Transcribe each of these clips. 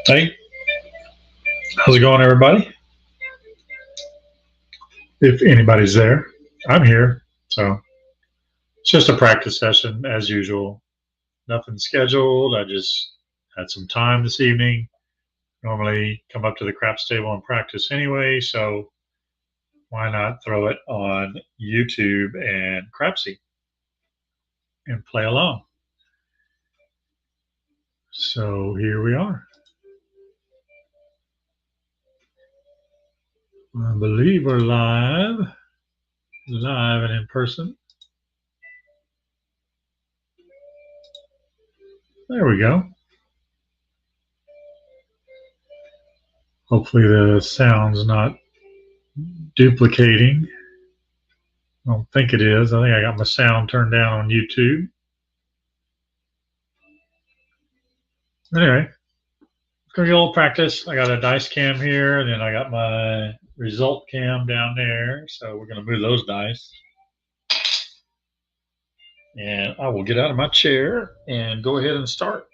Hey, how's it going, everybody? If anybody's there, I'm here. So it's just a practice session as usual. Nothing scheduled. I just had some time this evening. Normally come up to the craps table and practice anyway. So why not throw it on YouTube and crapsee and play along? So here we are. I believe we're live and in person. There we go. Hopefully the sound's not duplicating. I don't think it is. I think I got my sound turned down on YouTube. Anyway, gonna get a little practice. I got a dice cam here, and then I got my result cam down there. So we're gonna move those dice. And I will get out of my chair and go ahead and start.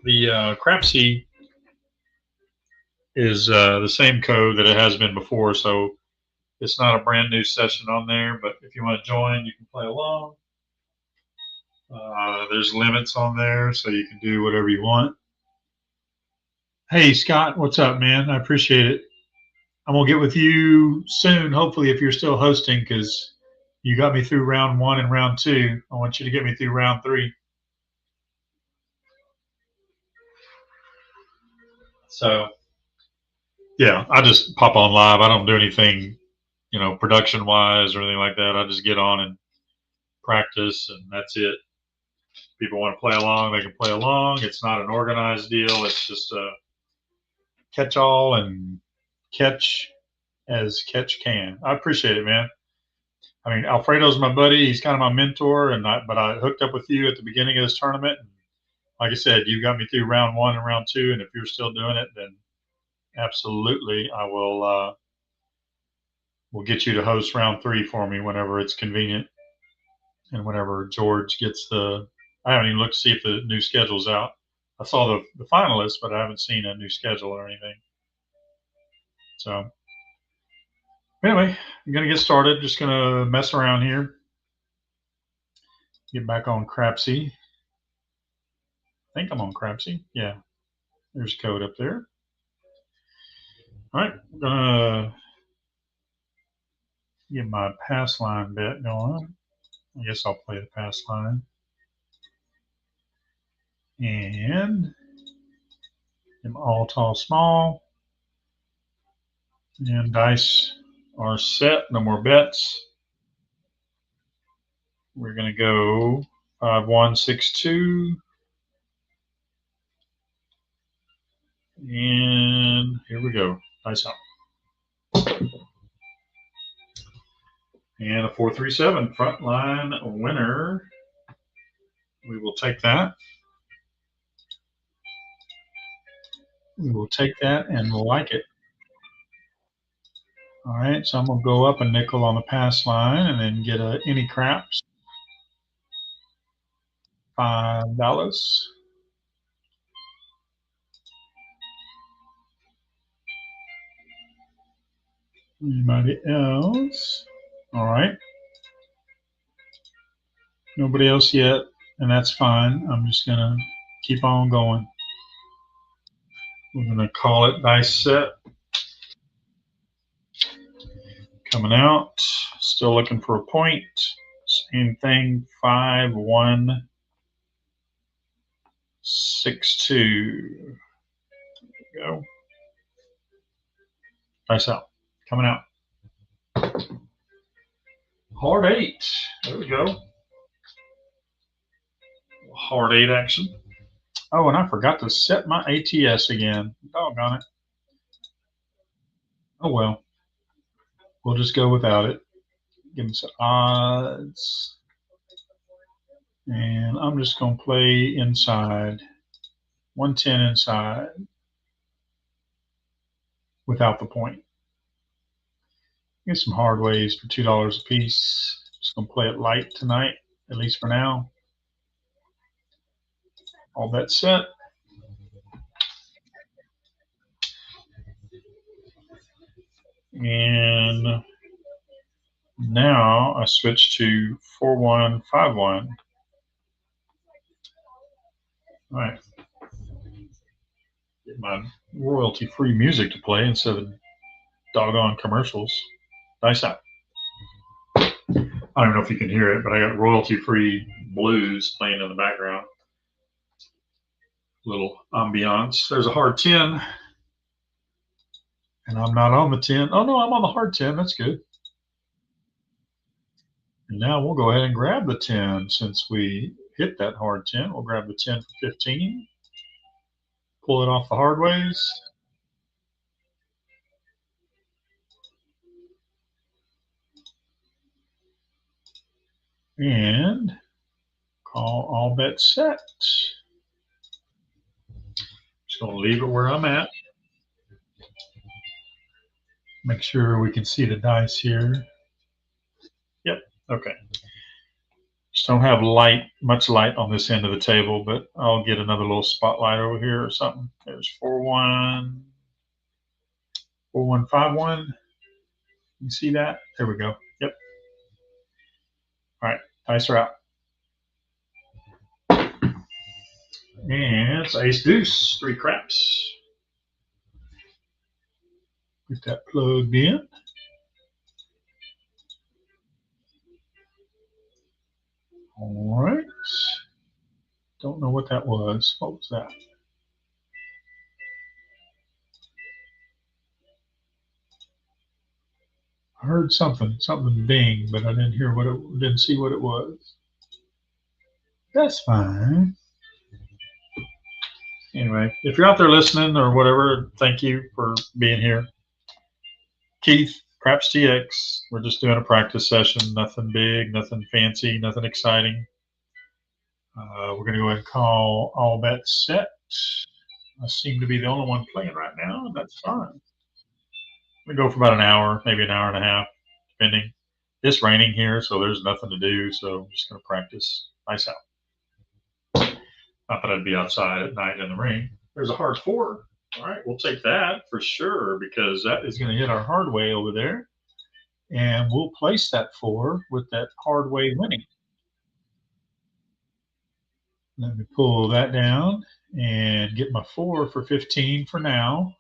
The crapsee is the same code that it has been before, so it's not a brand new session on there. But if you want to join, you can play along. There's limits on there, so you can do whatever you want. Hey, Scott, what's up, man? I appreciate it. I'm going to get with you soon, hopefully, if you're still hosting, because you got me through round 1 and round 2. I want you to get me through round 3. So, yeah, I just pop on live. I don't do anything, production-wise or anything like that. I just get on and practice, and that's it. People want to play along, they can play along. It's not an organized deal. It's just a catch-all and catch as catch can. I appreciate it, man. I mean, Alfredo's my buddy. He's kind of my mentor, but I hooked up with you at the beginning of this tournament. And like I said, you got me through round 1 and round 2, and if you're still doing it, then absolutely, I will. We'll get you to host round 3 for me whenever it's convenient, and whenever George gets the. I haven't even looked to see if the new schedule's out. I saw the finalists, but I haven't seen a new schedule or anything. So anyway, I'm gonna get started. Just gonna mess around here. Get back on crapsee. I think I'm on crapsee. Yeah, there's code up there. All right, I'm gonna get my pass line bet going. I guess I'll play the pass line. And I'm all tall, small. And dice are set. No more bets. We're gonna go 5-1-6-2. And here we go. Dice out. And a 4-3-7 front line winner. We will take that. We will take that and we'll like it. All right, so I'm going to go up a nickel on the pass line and then get any craps. $5. Anybody else? All right. Nobody else yet, and that's fine. I'm just going to keep on going. We're going to call it dice set. Coming out. Still looking for a point. Same thing. 5-1-6-2. There we go. Dice out. Coming out. Hard 8. There we go. Hard 8 action. Oh, and I forgot to set my ATS again. Doggone it. Oh, well. We'll just go without it. Give me some odds. And I'm just going to play inside. 110 inside. Without the point. Get some hard ways for $2 a piece. Just going to play it light tonight, at least for now. All that set. And now I switch to 4151. All right. Get my royalty-free music to play instead of doggone commercials. Nice out. I don't know if you can hear it, but I got royalty-free blues playing in the background. Little ambiance. There's a hard 10. And I'm not on the 10. Oh, no, I'm on the hard 10. That's good. And now we'll go ahead and grab the 10 since we hit that hard 10. We'll grab the 10 for 15. Pull it off the hard ways. And call all bets set. Just going to leave it where I'm at. Make sure we can see the dice here. Yep, okay. Just don't have much light on this end of the table, but I'll get another little spotlight over here or something. There's 4151. You see that? There we go. Yep. All right, dice are out. And it's ace deuce, 3 craps. Get that plugged in. All right. Don't know what that was. What was that? I heard something ding, but I didn't hear didn't see what it was. That's fine. Anyway, if you're out there listening or whatever, thank you for being here. Keith, Craps TX. We're just doing a practice session. Nothing big, nothing fancy, nothing exciting. We're going to go ahead and call all bets set. I seem to be the only one playing right now, and that's fine. We go for about an hour, maybe an hour and a half, depending. It's raining here, so there's nothing to do, so I'm just going to practice. Nice out. Not that I'd be outside at night in the rain. There's a hard 4. All right, we'll take that for sure because that is going to hit our hard way over there. And we'll place that 4 with that hard way winning. Let me pull that down and get my 4 for 15 for now.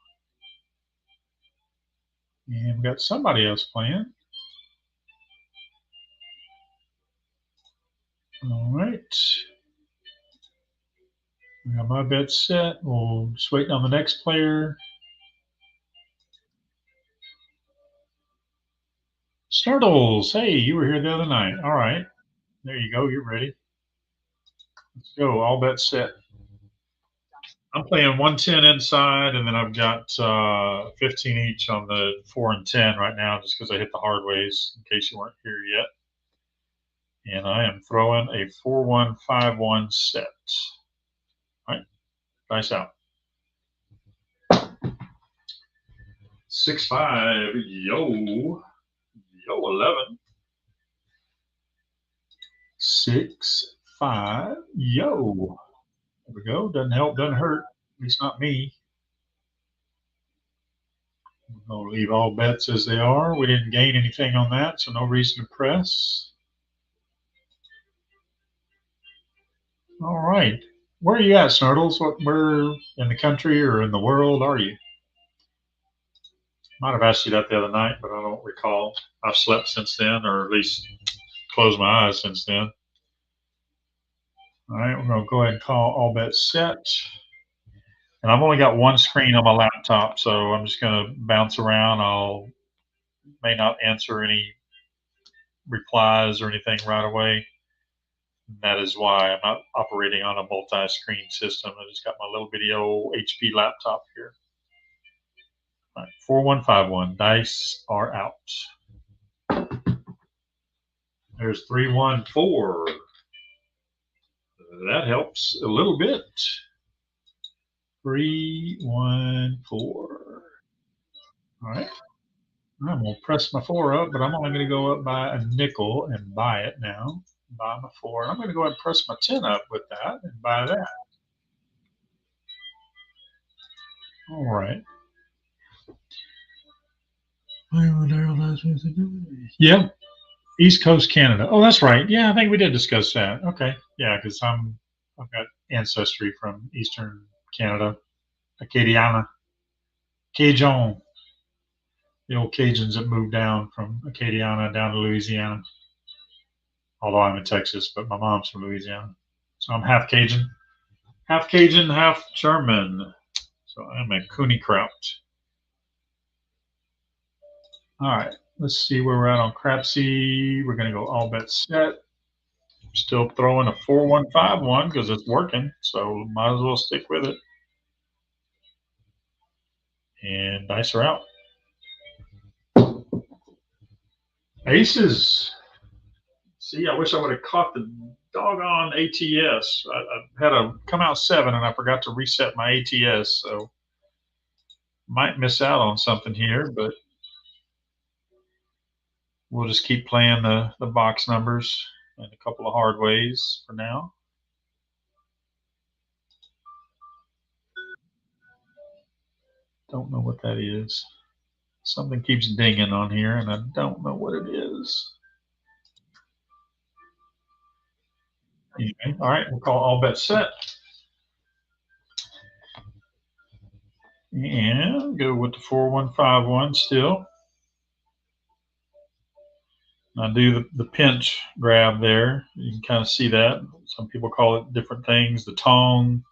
And we got somebody else playing. All right. I got my bet set. We'll just wait on the next player. Startles, hey, you were here the other night. All right. There you go. You're ready. Let's go. All bets set. I'm playing 110 inside, and then I've got 15 each on the 4 and 10 right now just because I hit the hard ways in case you weren't here yet. And I am throwing a 4151 set. All right. Dice out. 6-5. Yo. Yo, 11. 6-5. Yo. There we go. Doesn't help, doesn't hurt. At least not me. I'll leave all bets as they are. We didn't gain anything on that, so no reason to press. All right. Where are you at, Snurdles? Where in the country or in the world are you? Might have asked you that the other night, but I don't recall. I've slept since then, or at least closed my eyes since then. All right, we're going to go ahead and call all bets set. And I've only got one screen on my laptop, so I'm just going to bounce around. May not answer any replies or anything right away. That is why I'm not operating on a multi-screen system. I just got my little video HP laptop here. All right, 4151. Dice are out. There's 314. That helps a little bit. 314. All right. I'm going to press my 4 up, but I'm only going to go up by a nickel and buy it now. Buy my 4. I'm going to go ahead and press my 10 up with that and buy that. All right. Yep, East Coast Canada. Oh, that's right. Yeah, I think we did discuss that. Okay, yeah, because I've got ancestry from Eastern Canada, Acadiana, Cajun, the old Cajuns that moved down from Acadiana down to Louisiana. Although I'm in Texas, but my mom's from Louisiana, so I'm half Cajun, half German. So I'm a Cooney Kraut. All right, let's see where we're at on crapsee. We're going to go all bet set. Still throwing a 4151 because it's working, so might as well stick with it. And dice are out. Aces. See, I wish I would have caught the doggone ATS. I had a come out 7 and I forgot to reset my ATS, so might miss out on something here, but we'll just keep playing the box numbers and a couple of hard ways for now. Don't know what that is. Something keeps dinging on here, and I don't know what it is. Anyway, all right, we'll call all bets set. And go with the 4151 still. I do the pinch grab there. You can kind of see that. Some people call it different things. The tong.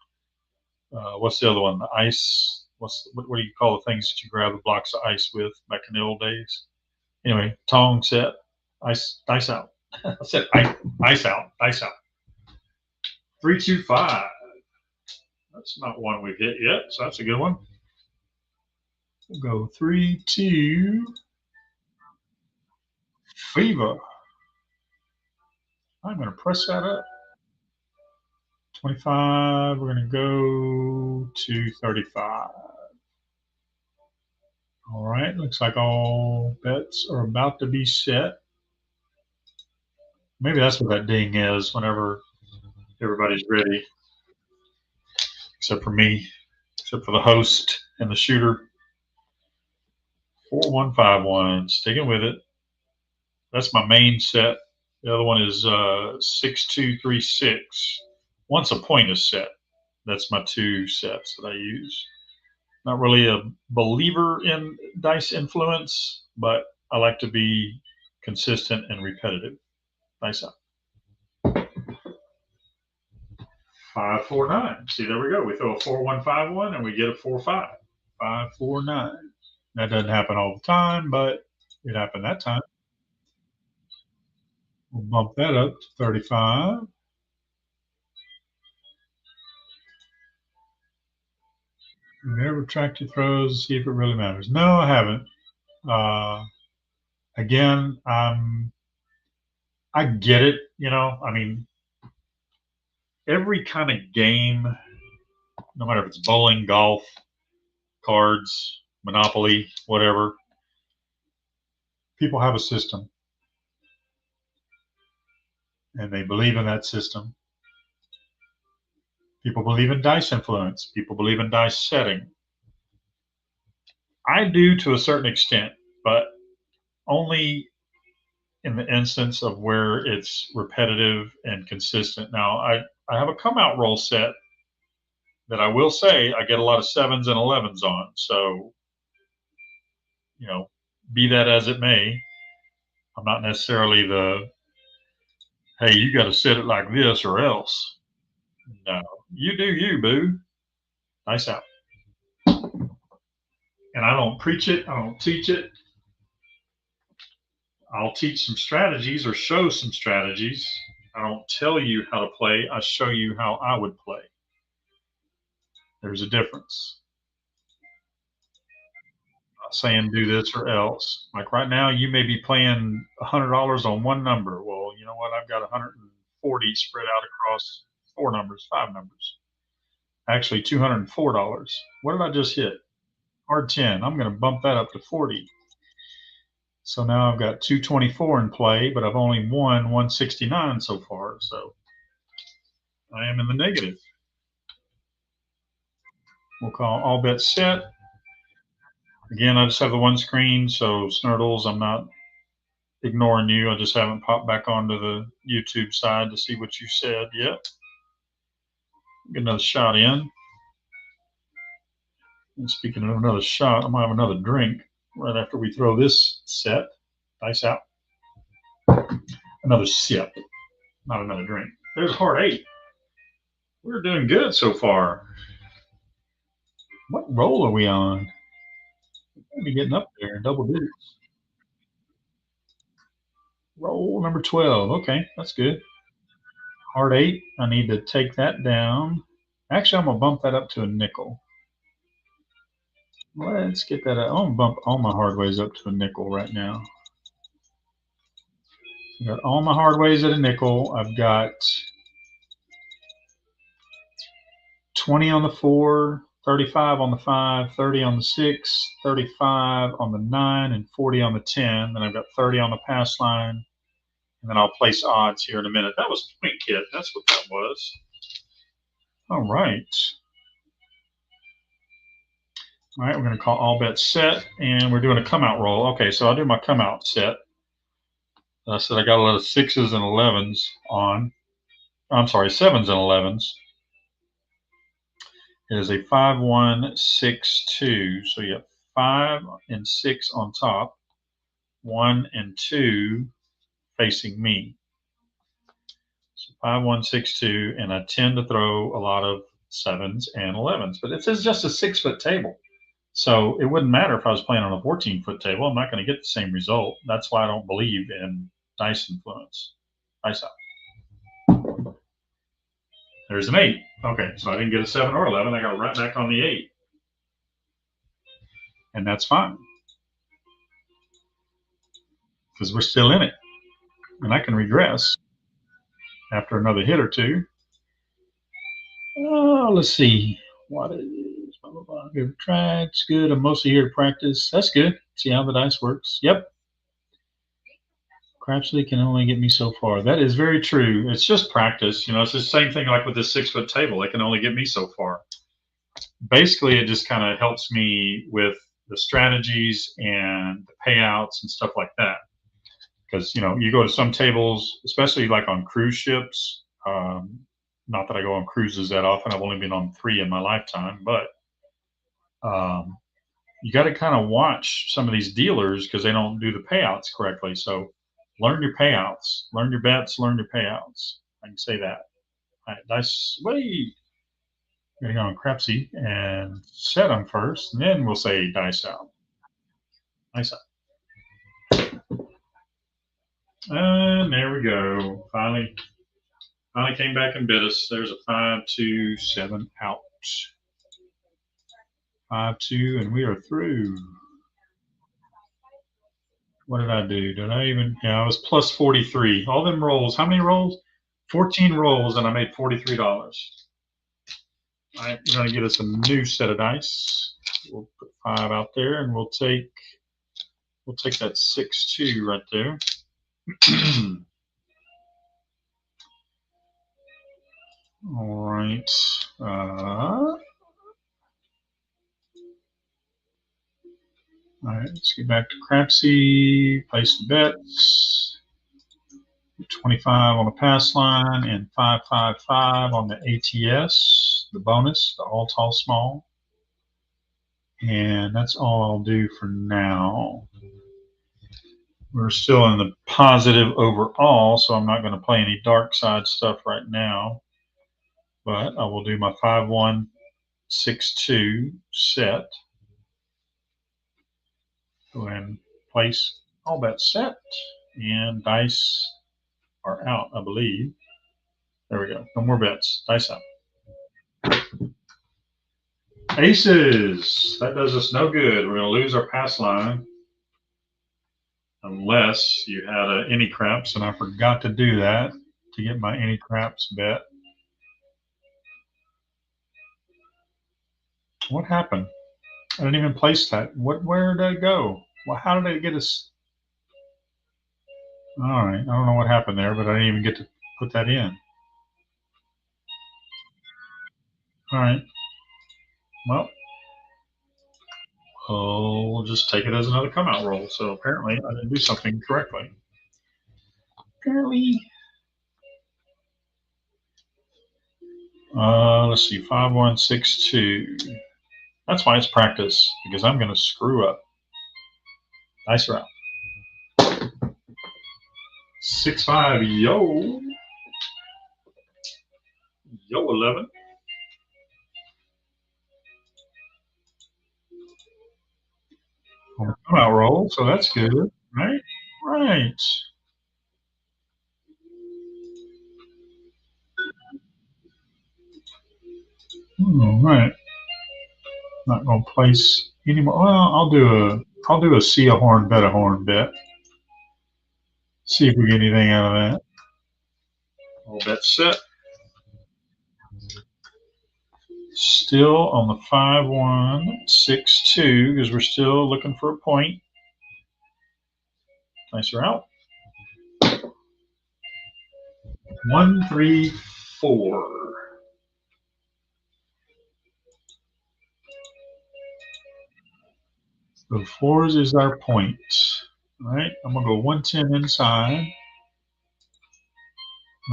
What's the other one? The ice. What do you call the things that you grab the blocks of ice with back in the old days? Anyway, tong set. Dice out. I said ice out. Dice out. 325. That's not one we've hit yet, so that's a good one. We'll go 3, 2, fever. I'm going to press that up. 25. We're going to go to 35. All right. Looks like all bets are about to be set. Maybe that's what that ding is whenever everybody's ready, except for me, except for the host and the shooter. 4151. Sticking with it. That's my main set. The other one is 6236. Once a point is set, that's my 2 sets that I use. Not really a believer in dice influence, but I like to be consistent and repetitive. Dice up. 549. See, there we go. We throw a 4151 and we get a 45. 549. That doesn't happen all the time, but it happened that time. We'll bump that up to 35. You never tracked your throws, see if it really matters. No, I haven't. Again, I get it. I mean, every kind of game, no matter if it's bowling, golf, cards, Monopoly, whatever, people have a system and they believe in that system. People believe in dice influence. People believe in dice setting. I do to a certain extent, but only in the instance of where it's repetitive and consistent. Now, I have a come out roll set that I will say I get a lot of 7s and 11s on. So, be that as it may, I'm not necessarily hey, you got to set it like this or else. No, you do you, boo. Nice out. And I don't preach it. I don't teach it. I'll teach some strategies or show some strategies. I don't tell you how to play. I show you how I would play. There's a difference. I'm not saying do this or else. Like right now, you may be playing $100 on one number. Well, you know what? I've got 140 spread out across 4 numbers, 5 numbers. Actually, $204. What did I just hit? Hard 10. I'm going to bump that up to 40. So now I've got 224 in play, but I've only won 169 so far. So I am in the negative. We'll call all bets set. Again, I just have the one screen, so Snurdles, I'm not ignoring you. I just haven't popped back onto the YouTube side to see what you said yet. Get another shot in. And speaking of another shot, I'm going to have another drink right after we throw this set. Dice out. Another sip, not another drink. There's a hard 8. We're doing good so far. What roll are we on? We're getting up there, double digits. Roll number 12. Okay, that's good. Hard 8. I need to take that down. Actually, I'm going to bump that up to a nickel. Let's get that. I'm going to bump all my hard ways up to a nickel right now. I've got all my hard ways at a nickel. I've got 20 on the 4, 35 on the 5, 30 on the 6, 35 on the 9, and 40 on the 10. Then I've got 30 on the pass line. And then I'll place odds here in a minute. That was Point Kit. That's what that was. All right. All right, we're going to call all bets set, and we're doing a come out roll. Okay, so I'll do my come out set. I said I got a lot of 6s and 11s on. I'm sorry, 7s and 11s. It is a 5-1-6-2. So you have 5 and 6 on top, 1 and 2 facing me. So 5-1-6-2, and I tend to throw a lot of 7s and 11s. But this is just a 6-foot table. So it wouldn't matter if I was playing on a 14-foot table. I'm not going to get the same result. That's why I don't believe in dice influence. Dice out. There's an 8. Okay, so I didn't get a 7 or 11. I got right back on the 8. And that's fine. Because we're still in it. And I can regress after another hit or two. Oh, let's see. What is blah, blah, blah. Good tracks. Good. I'm mostly here to practice. That's good. See how the dice works. Yep. Crapsee can only get me so far. That is very true. It's just practice. It's the same thing like with this 6-foot table. It can only get me so far. Basically, it just kind of helps me with the strategies and the payouts and stuff like that. Because, you go to some tables, especially like on cruise ships. Not that I go on cruises that often. I've only been on 3 in my lifetime. But you got to kind of watch some of these dealers because they don't do the payouts correctly. So learn your payouts, learn your bets, learn your payouts. I can say that. All right, dice way. We're going to go on crapsee and set them first, and then we'll say dice out. Dice out. And there we go. Finally came back and bit us. There's a 5-2-7 out. 5-2, and we are through. What did I do? Did I even? Yeah, I was plus 43. All them rolls. How many rolls? 14 rolls, and I made $43. All right, we're going to get us a new set of dice. We'll put 5 out there, and we'll take that 6-2 right there. All right. All right, let's get back to crapsee. Place the bets. 25 on the pass line and 5-5-5 on the ATS, the bonus, the all tall small. And that's all I'll do for now. We're still in the positive overall, so I'm not going to play any dark side stuff right now. But I will do my 5-1-6-2 set. Go ahead and place all bets set. And dice are out, I believe. There we go. No more bets. Dice out. Aces. That does us no good. We're going to lose our pass line. Unless you had any craps, and I forgot to do that to get my any craps bet. What happened? I didn't even place that. Where did it go? Well, how did it get us? All right, I don't know what happened there, but I didn't even get to put that in. All right. Well, Oh, we'll just take it as another come out roll. So apparently I didn't do something correctly. Apparently. Let's see, 5162. That's why it's practice, because I'm going to screw up. Nice round. 6-5, yo. Yo, 11. On the come out roll, so that's good, right? Right. All right. Not gonna place anymore. Well, I'll do a see a horn, bet a horn bet. See if we get anything out of that. All bet set. Still on the 5162 because we're still looking for a point. Nicer out. 134. The fours is our point. All right, I'm gonna go 110 inside.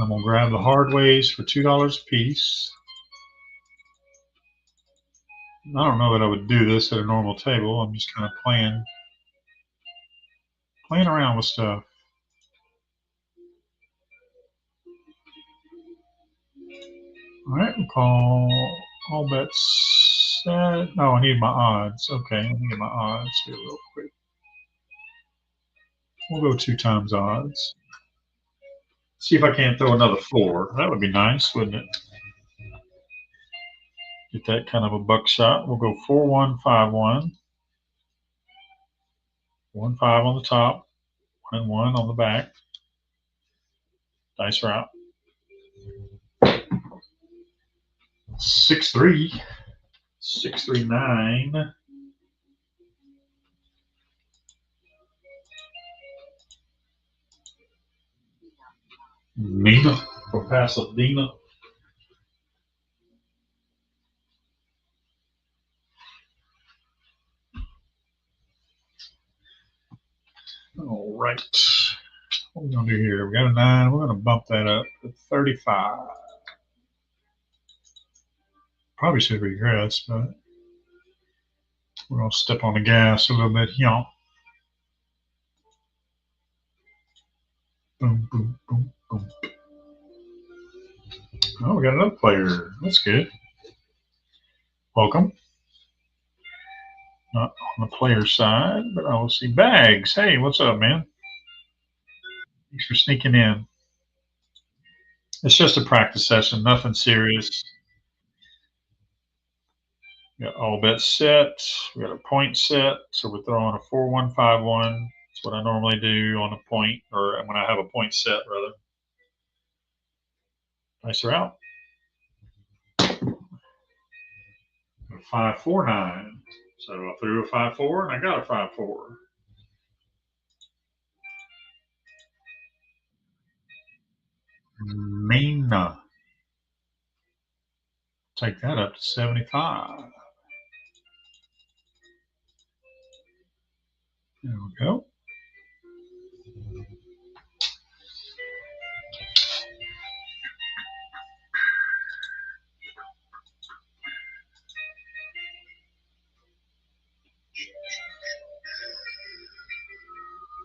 I'm gonna grab the hard ways for $2 a piece. I don't know that I would do this at a normal table. I'm just kind of playing around with stuff. All right, we'll call all bets set. Oh, I need my odds. Okay, let me get my odds here real quick. We'll go 2 times odds. See if I can't throw another 4. That would be nice, wouldn't it? Get that kind of a buckshot. We'll go 4-1-5-1. 1-5 on the top, 1-1 on the back. Dice route. 6-3. 6-3-9. Nina from Pasadena. All right. What are we going to do here? We got a 9. We're going to bump that up to 35. Probably should regress, but we're going to step on the gas a little bit here. Boom, boom, boom, boom. Oh, we got another player. That's good. Welcome. Not on the player side, but I will see Bags. Hey, what's up, man? Thanks for sneaking in. It's just a practice session, nothing serious. We got all bets set. We got a point set. So we're throwing a 4-1-5-1. That's what I normally do on a point, or when I have a point set, rather. Nicer out. 5-4-9. So I threw a 5-4 and I got a 5-4. Mina. Take that up to 75. There we go.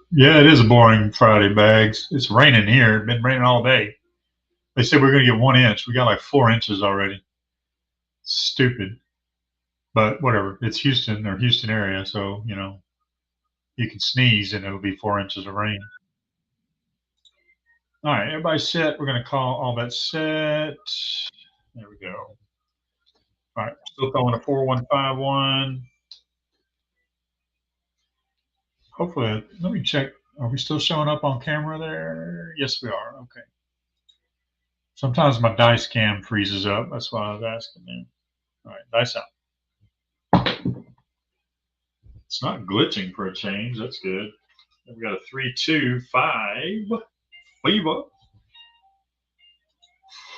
Yeah, it is a boring Friday, Bags. It's raining here. It's been raining all day. They said we're going to get 1 inch. We got like 4 inches already. Stupid. But whatever. It's Houston or Houston area. So, you know, you can sneeze and it'll be 4 inches of rain. All right, everybody's set. We're going to call all that set. There we go. All right, still throwing a 4-1-5-1. Hopefully, let me check. Are we still showing up on camera there? Yes, we are. Okay. Sometimes my dice cam freezes up. That's why I was asking them. All right, dice out. It's not glitching for a change. That's good. We got a 3-2-5. Fever.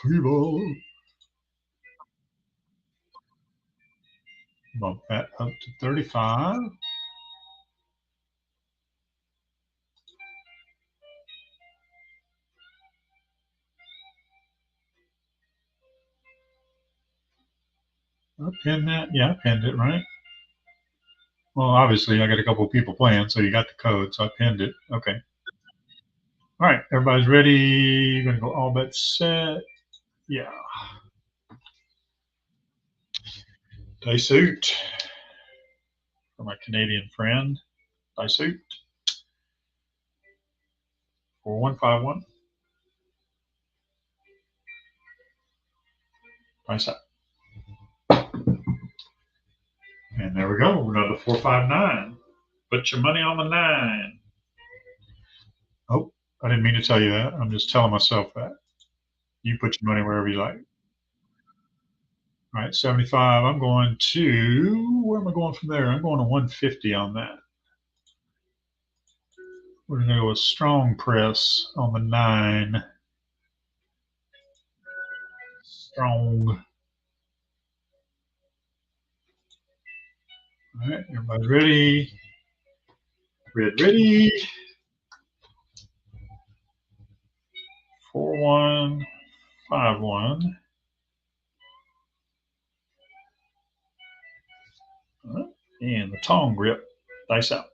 Fever. Bump that up to 35. I pinned that. Yeah, I pinned it, right? Well, obviously, I got a couple of people playing, so you got the code, so I pinned it. Okay. All right, everybody's ready. You're going to go all bet set. Yeah. Dice suit for my Canadian friend. Dice suit. 4151. Dice up. And there we go. We're going to 459. Put your money on the 9. Oh, I didn't mean to tell you that. I'm just telling myself that. You put your money wherever you like. All right, 75. I'm going to, where am I going from there? I'm going to 150 on that. We're going to go with strong press on the 9. Strong. All right, everybody's ready. Red ready. 4151. All right, and the tong grip. Dice out.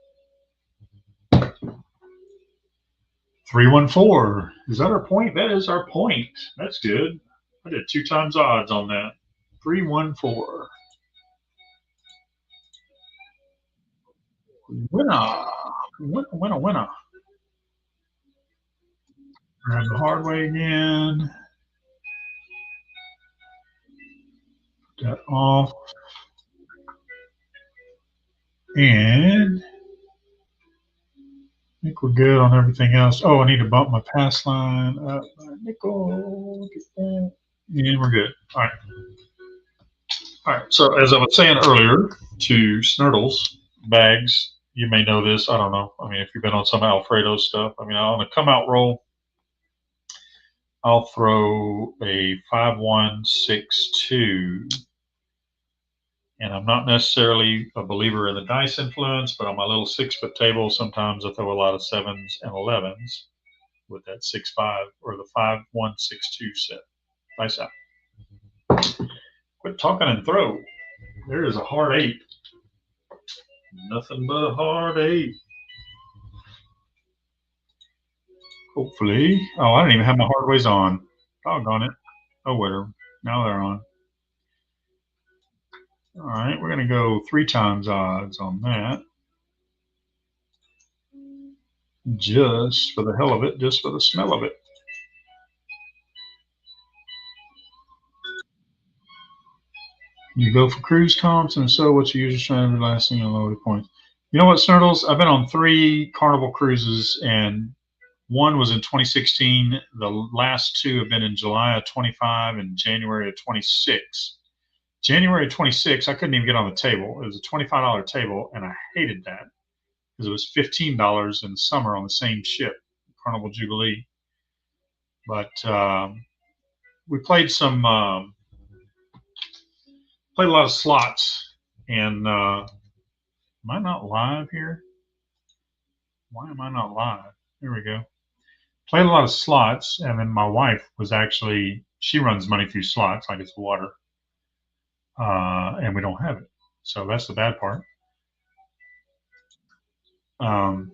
314. Is that our point? That is our point. That's good. I did 2 times odds on that. 314. Winner. Winner, winner. Grab the hard way again. Put that off. And I think we're good on everything else. Oh, I need to bump my pass line up. Nickel. Get that. And we're good. All right. All right. So as I was saying earlier to Snurdles, bags, you may know this. I don't know. I mean, if you've been on some Alfredo stuff, I mean, on a come out roll, I'll throw a 5162. And I'm not necessarily a believer in the dice influence, but on my little 6-foot table, sometimes I throw a lot of 7s and 11s with that 6-5 or the 5162 set. Dice out. Quit talking and throw. There is a hard 8. Nothing but a hard 8. Hopefully. Oh, I didn't even have my hard ways on. Doggone it. Oh, whatever. Now they're on. All right, we're going to go 3 times odds on that. Just for the hell of it, just for the smell of it. You go for cruise comps, and so what's your user strategy lasting and lower points? You know what, Snurdles? I've been on 3 Carnival cruises, and one was in 2016. The last 2 have been in July of 25 and January of 26. January of 26, I couldn't even get on the table. It was a $25 table, and I hated that because it was $15 in the summer on the same ship, Carnival Jubilee. But we played played a lot of slots, and am I not live here? Why am I not live? Here we go. Played a lot of slots, and then my wife was actually, she runs money through slots like it's water, and we don't have it. So that's the bad part. But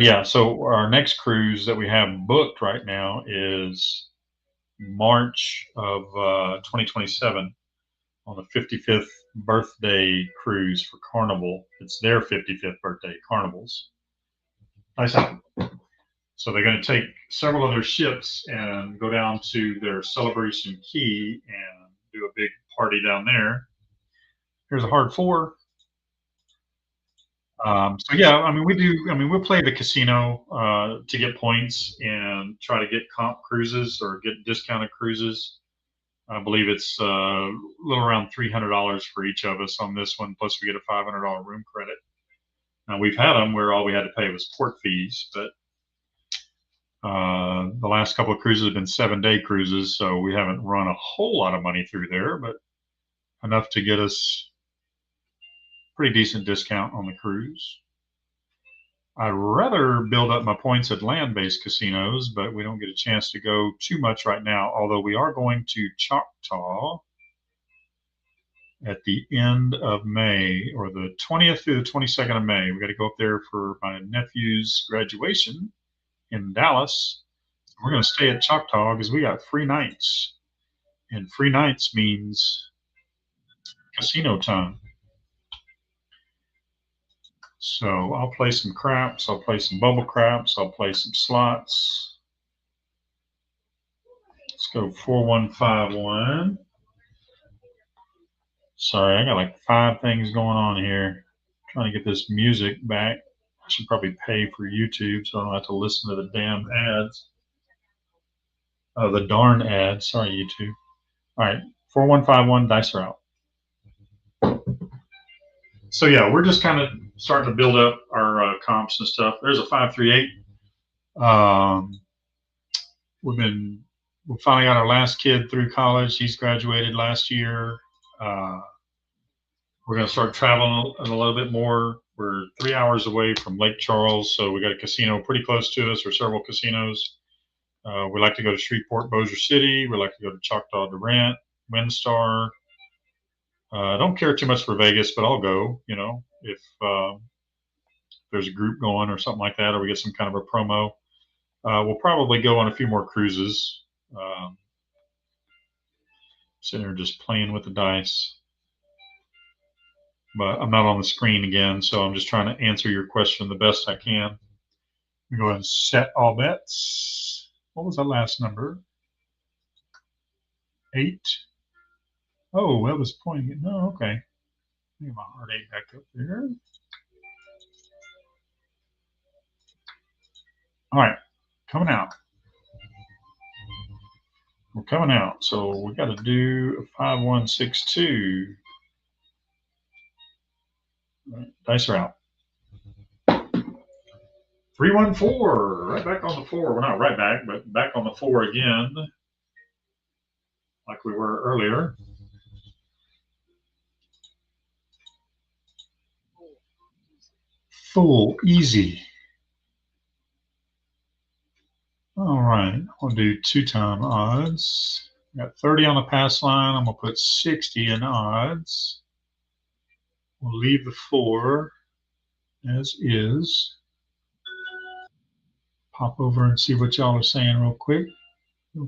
yeah, so our next cruise that we have booked right now is March of 2027 on the 55th birthday cruise for Carnival. It's their 55th birthday, Carnival's. Nice. So they're going to take several other ships and go down to their Celebration Key and do a big party down there. Here's a hard 4. So yeah, I mean, we'll play the casino to get points and try to get comp cruises or get discounted cruises. I believe it's a little around $300 for each of us on this one. Plus we get a $500 room credit. Now we've had them where all we had to pay was port fees, but the last couple of cruises have been 7-day cruises, so we haven't run a whole lot of money through there, but enough to get us pretty decent discount on the cruise. I'd rather build up my points at land-based casinos, but we don't get a chance to go too much right now, although we are going to Choctaw at the end of May, or the 20th through the 22nd of May. We got to go up there for my nephew's graduation in Dallas. We're going to stay at Choctaw because we got free nights. And free nights means casino time. So I'll play some craps, I'll play some bubble craps, I'll play some slots. Let's go 4151. Sorry, I got like 5 things going on here. I'm trying to get this music back. I should probably pay for YouTube so I don't have to listen to the damn ads. Oh, the darn ads. Sorry, YouTube. All right, 4151, dice are out. So yeah, we're just kind of starting to build up our comps and stuff. There's a 538. We finally got our last kid through college. He's graduated last year. We're going to start traveling a little bit more. We're 3 hours away from Lake Charles, so we got a casino pretty close to us, or several casinos. We like to go to Shreveport, Bossier City. We like to go to Choctaw, Durant, Windstar. I don't care too much for Vegas, but I'll go, if there's a group going or something like that, or we get some kind of a promo. We'll probably go on a few more cruises. Sitting here just playing with the dice. But I'm not on the screen again, so I'm just trying to answer your question the best I can. We go ahead and set all bets. What was that last number? 8. Oh, that was pointing it. No, okay. Get my heart rate back up there. All right, coming out. We're coming out, so we got to do a 5162. Right, dice are out. 314, right back on the 4. We're not right back, but back on the 4 again, like we were earlier. Full, easy. All right, I'll do 2-time odds. Got 30 on the pass line. I'm going to put 60 in odds. We'll leave the 4 as is. Pop over and see what y'all are saying real quick.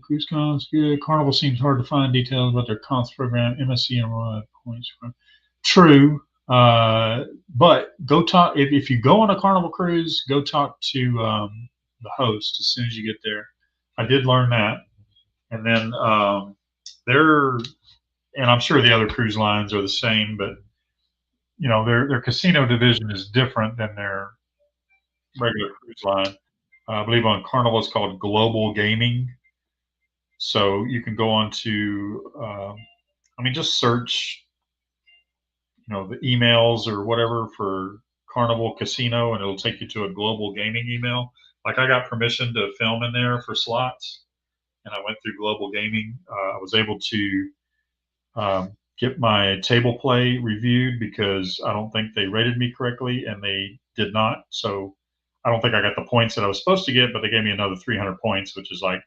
Cruise cons, good. Carnival seems hard to find details about their cons program. MSC and Royal points from. True, but go talk. If you go on a Carnival cruise, go talk to the host as soon as you get there. I did learn that, and then and I'm sure the other cruise lines are the same, but their casino division is different than their regular cruise line. I believe on Carnival it's called Global Gaming. So you can go on to, just search, the emails or whatever for Carnival Casino, and it'll take you to a Global Gaming email. Like I got permission to film in there for slots, and I went through Global Gaming. I was able to get my table play reviewed because I don't think they rated me correctly, and they did not. So I don't think I got the points that I was supposed to get, but they gave me another 300 points, which is like,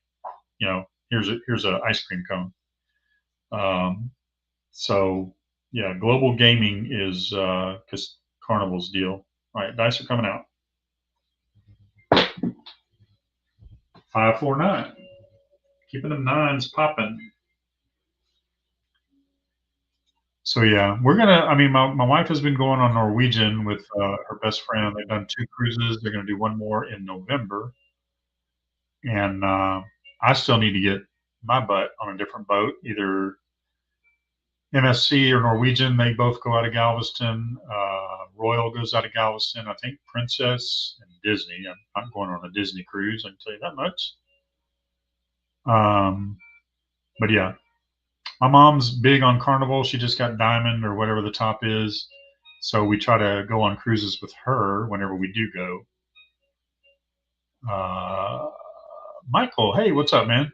here's a ice cream cone. So yeah, Global Gaming is Carnival's deal. All right, dice are coming out. 549. Keeping them 9s popping. So yeah, we're gonna. My wife has been going on Norwegian with her best friend. They've done 2 cruises. They're gonna do 1 more in November, and I still need to get my butt on a different boat, either MSC or Norwegian. They both go out of Galveston. Royal goes out of Galveston. I think Princess and Disney. I'm not going on a Disney cruise, I can tell you that much. But yeah, my mom's big on Carnival. She just got Diamond or whatever the top is. So we try to go on cruises with her whenever we do go. Michael, hey, what's up, man?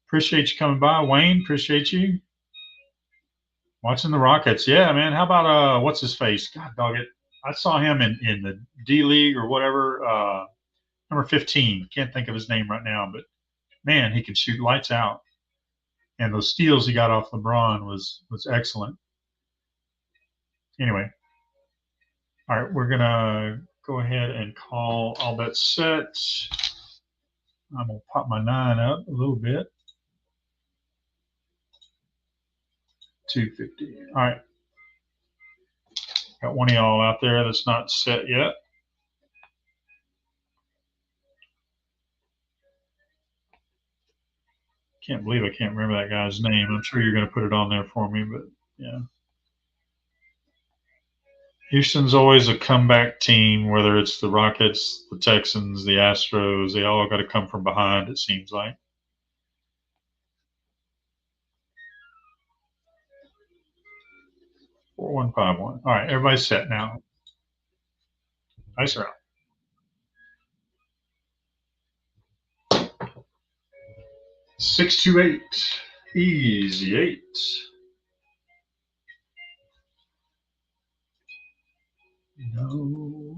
Appreciate you coming by. Wayne, appreciate you. Watching the Rockets. Yeah, man. How about what's his face? God dog it. I saw him in the D League or whatever. Number 15. Can't think of his name right now, but man, he could shoot lights out. And those steals he got off LeBron was excellent. Anyway, all right, we're gonna go ahead and call all that set. I'm gonna pop my 9 up a little bit. 250. All right. Got one of y'all out there that's not set yet. Can't believe I can't remember that guy's name. I'm sure you're going to put it on there for me, but yeah. Houston's always a comeback team, whether it's the Rockets, the Texans, the Astros. They all got to come from behind, it seems like. Four, 1, 5, 1. All right, everybody's set now. Nice round. 6, 2, 8. Easy 8. No.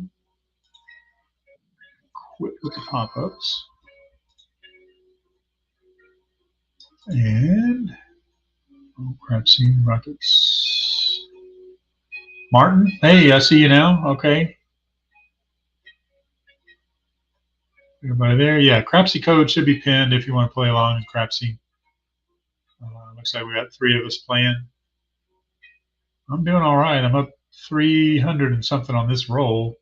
Quit with the pop-ups. And crapsee Rockets. Martin, hey, I see you now. Okay. Everybody there? Yeah, crapsee code should be pinned if you want to play along in crapsee. Looks like we got 3 of us playing. I'm doing all right. I'm up 300 and something on this roll.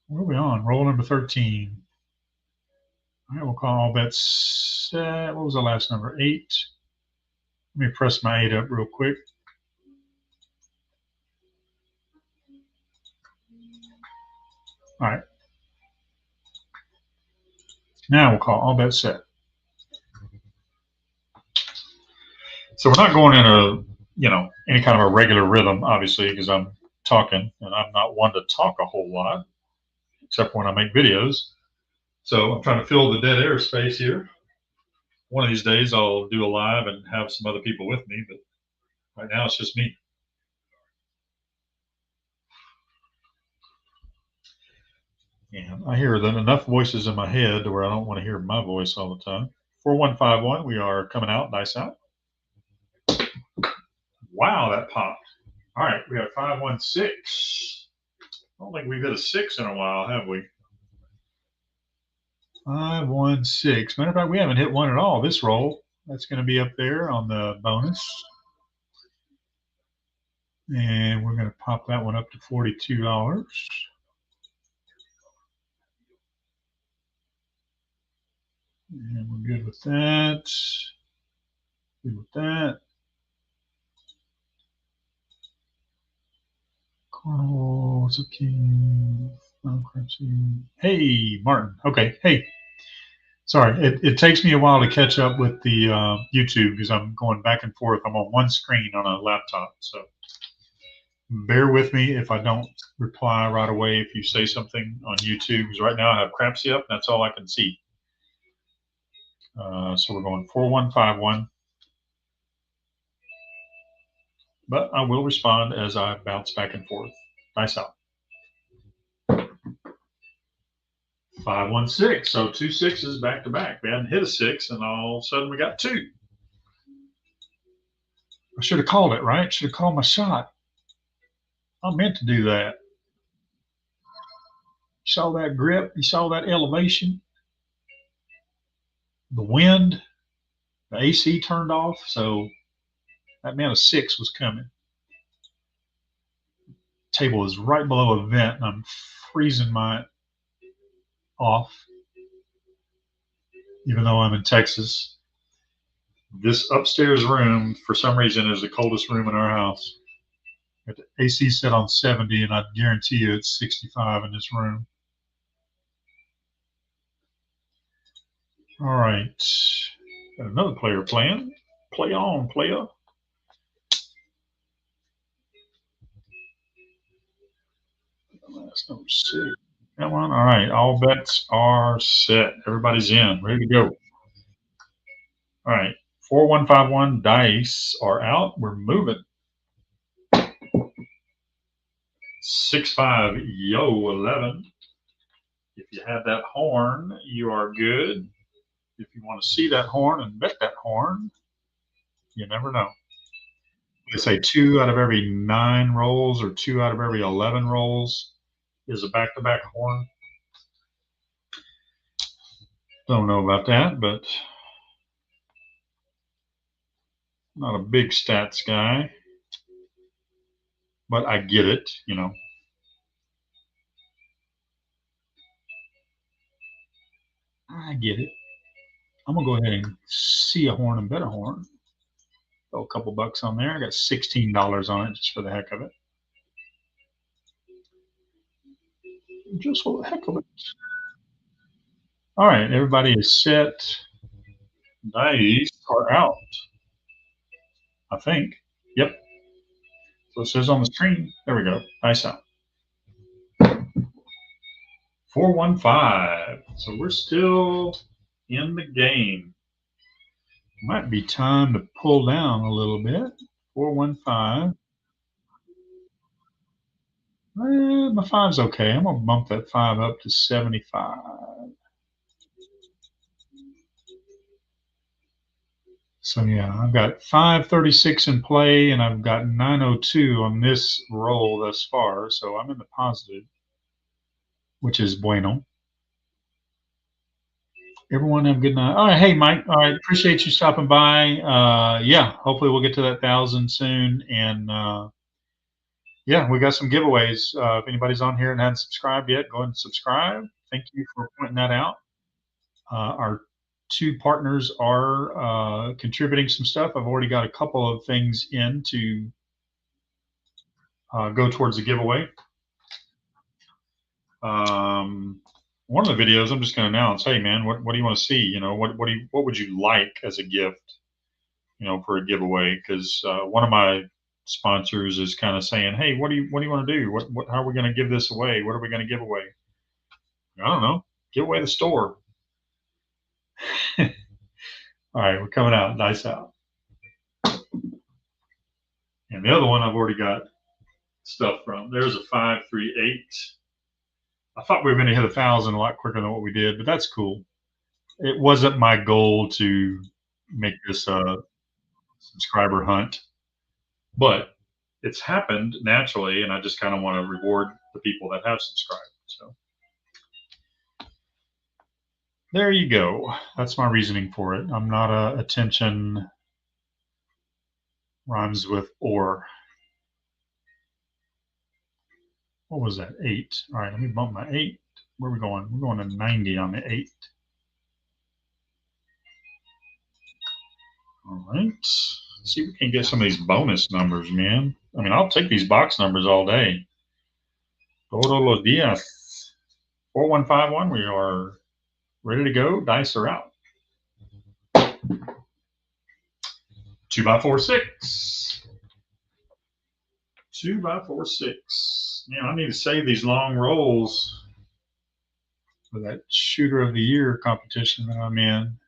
What are we on? Roll number 13. All right, we'll call all bets set. What was the last number? 8. Let me press my 8 up real quick. All right. Now we'll call all bets set. So we're not going in any kind of a regular rhythm, obviously, because I'm talking, and I'm not one to talk a whole lot, except when I make videos. So I'm trying to fill the dead air space here. One of these days I'll do a live and have some other people with me, but right now it's just me. And I hear enough voices in my head to where I don't want to hear my voice all the time. 4151, we are coming out, dice out. Wow, that popped. All right, we got 516. I don't think we've hit a 6 in a while, have we? 516. Matter of fact, we haven't hit 1 at all this roll. That's going to be up there on the bonus. And we're going to pop that one up to $42. And we're good with that. Good with that. Carl, it's okay. Hey, Martin. Okay. Hey. Sorry, it takes me a while to catch up with the YouTube because I'm going back and forth. I'm on one screen on a laptop. So bear with me if I don't reply right away if you say something on YouTube, because right now I have crapsee up. That's all I can see. So we're going 4151. But I will respond as I bounce back and forth. Nice out. 516. So 2 6s back to back. We hadn't hit a 6, and all of a sudden we got 2. I should have called it, right? Should have called my shot. I meant to do that. You saw that grip? You saw that elevation? The wind? The AC turned off, so that meant a 6 was coming. Table is right below a vent, and I'm freezing my off, even though I'm in Texas. This upstairs room, for some reason, is the coldest room in our house. Got the AC set on 70, and I guarantee you it's 65 in this room. All right. Got another player playing. Play on, player. That's number 6. Come on. All right. All bets are set. Everybody's in. Ready to go. All right. 4151 dice are out. We're moving. 65 yo 11. If you have that horn, you are good. If you want to see that horn and bet that horn, you never know. They say 2 out of every 9 rolls or 2 out of every 11 rolls is a back-to-back horn. Don't know about that, but not a big stats guy. But I get it, you know. I get it. I'm going to go ahead and see a horn and bet a horn. Throw a couple bucks on there. I got $16 on it just for the heck of it. Just for the heck of it. All right, everybody is set. Dice are out. I think. Yep. So it says on the screen. There we go. Dice out. 415. So we're still in the game. Might be time to pull down a little bit. 415. My 5's okay. I'm going to bump that 5 up to 75. So yeah, I've got 536 in play, and I've got 902 on this roll thus far. So I'm in the positive, which is bueno. Everyone have a good night. All right, hey Mike. All right, appreciate you stopping by. Yeah, hopefully we'll get to that 1,000 soon, and yeah, we got some giveaways. If anybody's on here and hasn't subscribed yet, go ahead and subscribe. Thank you for pointing that out. Our 2 partners are contributing some stuff. I've already got a couple of things in to go towards the giveaway. One of the videos I'm just going to announce, hey man, what do you want to see? You know, what would you like as a gift? You know, for a giveaway, because one of my sponsors is kind of saying, hey, what do you want to do? How are we going to give this away? What are we going to give away? I don't know. Give away the store. All right, we're coming out. Dice out. And the other one I've already got stuff from. There's a 538. I thought we were going to hit 1,000 a lot quicker than what we did, but that's cool. It wasn't my goal to make this a subscriber hunt, but it's happened naturally, and I just kind of want to reward the people that have subscribed. So there you go. That's my reasoning for it. I'm not a attention rhymes with or. What was that? 8. All right, let me bump my 8. Where are we going? We're going to 90 on the 8. All right. Let's see if we can get some of these bonus numbers, man. I mean, I'll take these box numbers all day. Todos los días. 4151, we are ready to go. Dice are out. 2x46. 2x46. Man, I need to save these long rolls for that shooter of the year competition that I'm in.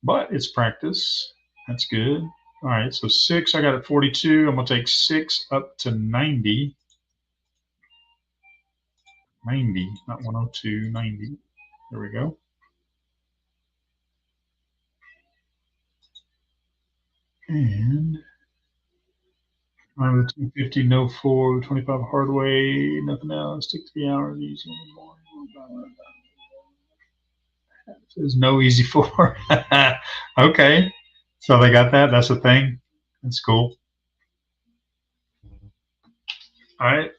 But it's practice. That's good. All right, so 6, I got at 42. I'm going to take 6 up to 90. 90, not 102, 90. There we go. And I'm with 250, no 4, 25 hard way, nothing else. Take 3 hours easy in the morning. There's no easy 4. Okay, so they got that. That's a thing. That's cool. All right,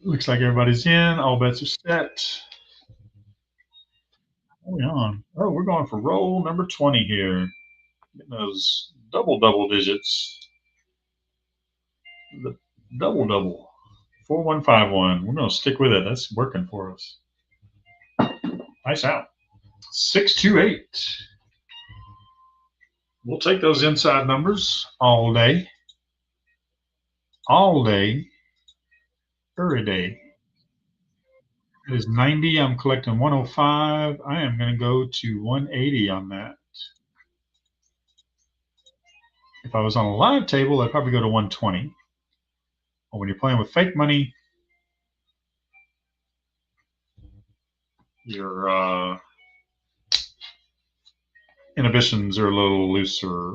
looks like everybody's in. All bets are set. Hold on. Oh, we're going for roll number 20 here. Getting those double digits. The double. 4151. We're going to stick with it. That's working for us. Nice out. 628. We'll take those inside numbers all day. All day. Every day. It is 90. I'm collecting 105. I am going to go to 180 on that. If I was on a live table, I'd probably go to 120. But when you're playing with fake money, your inhibitions are a little looser.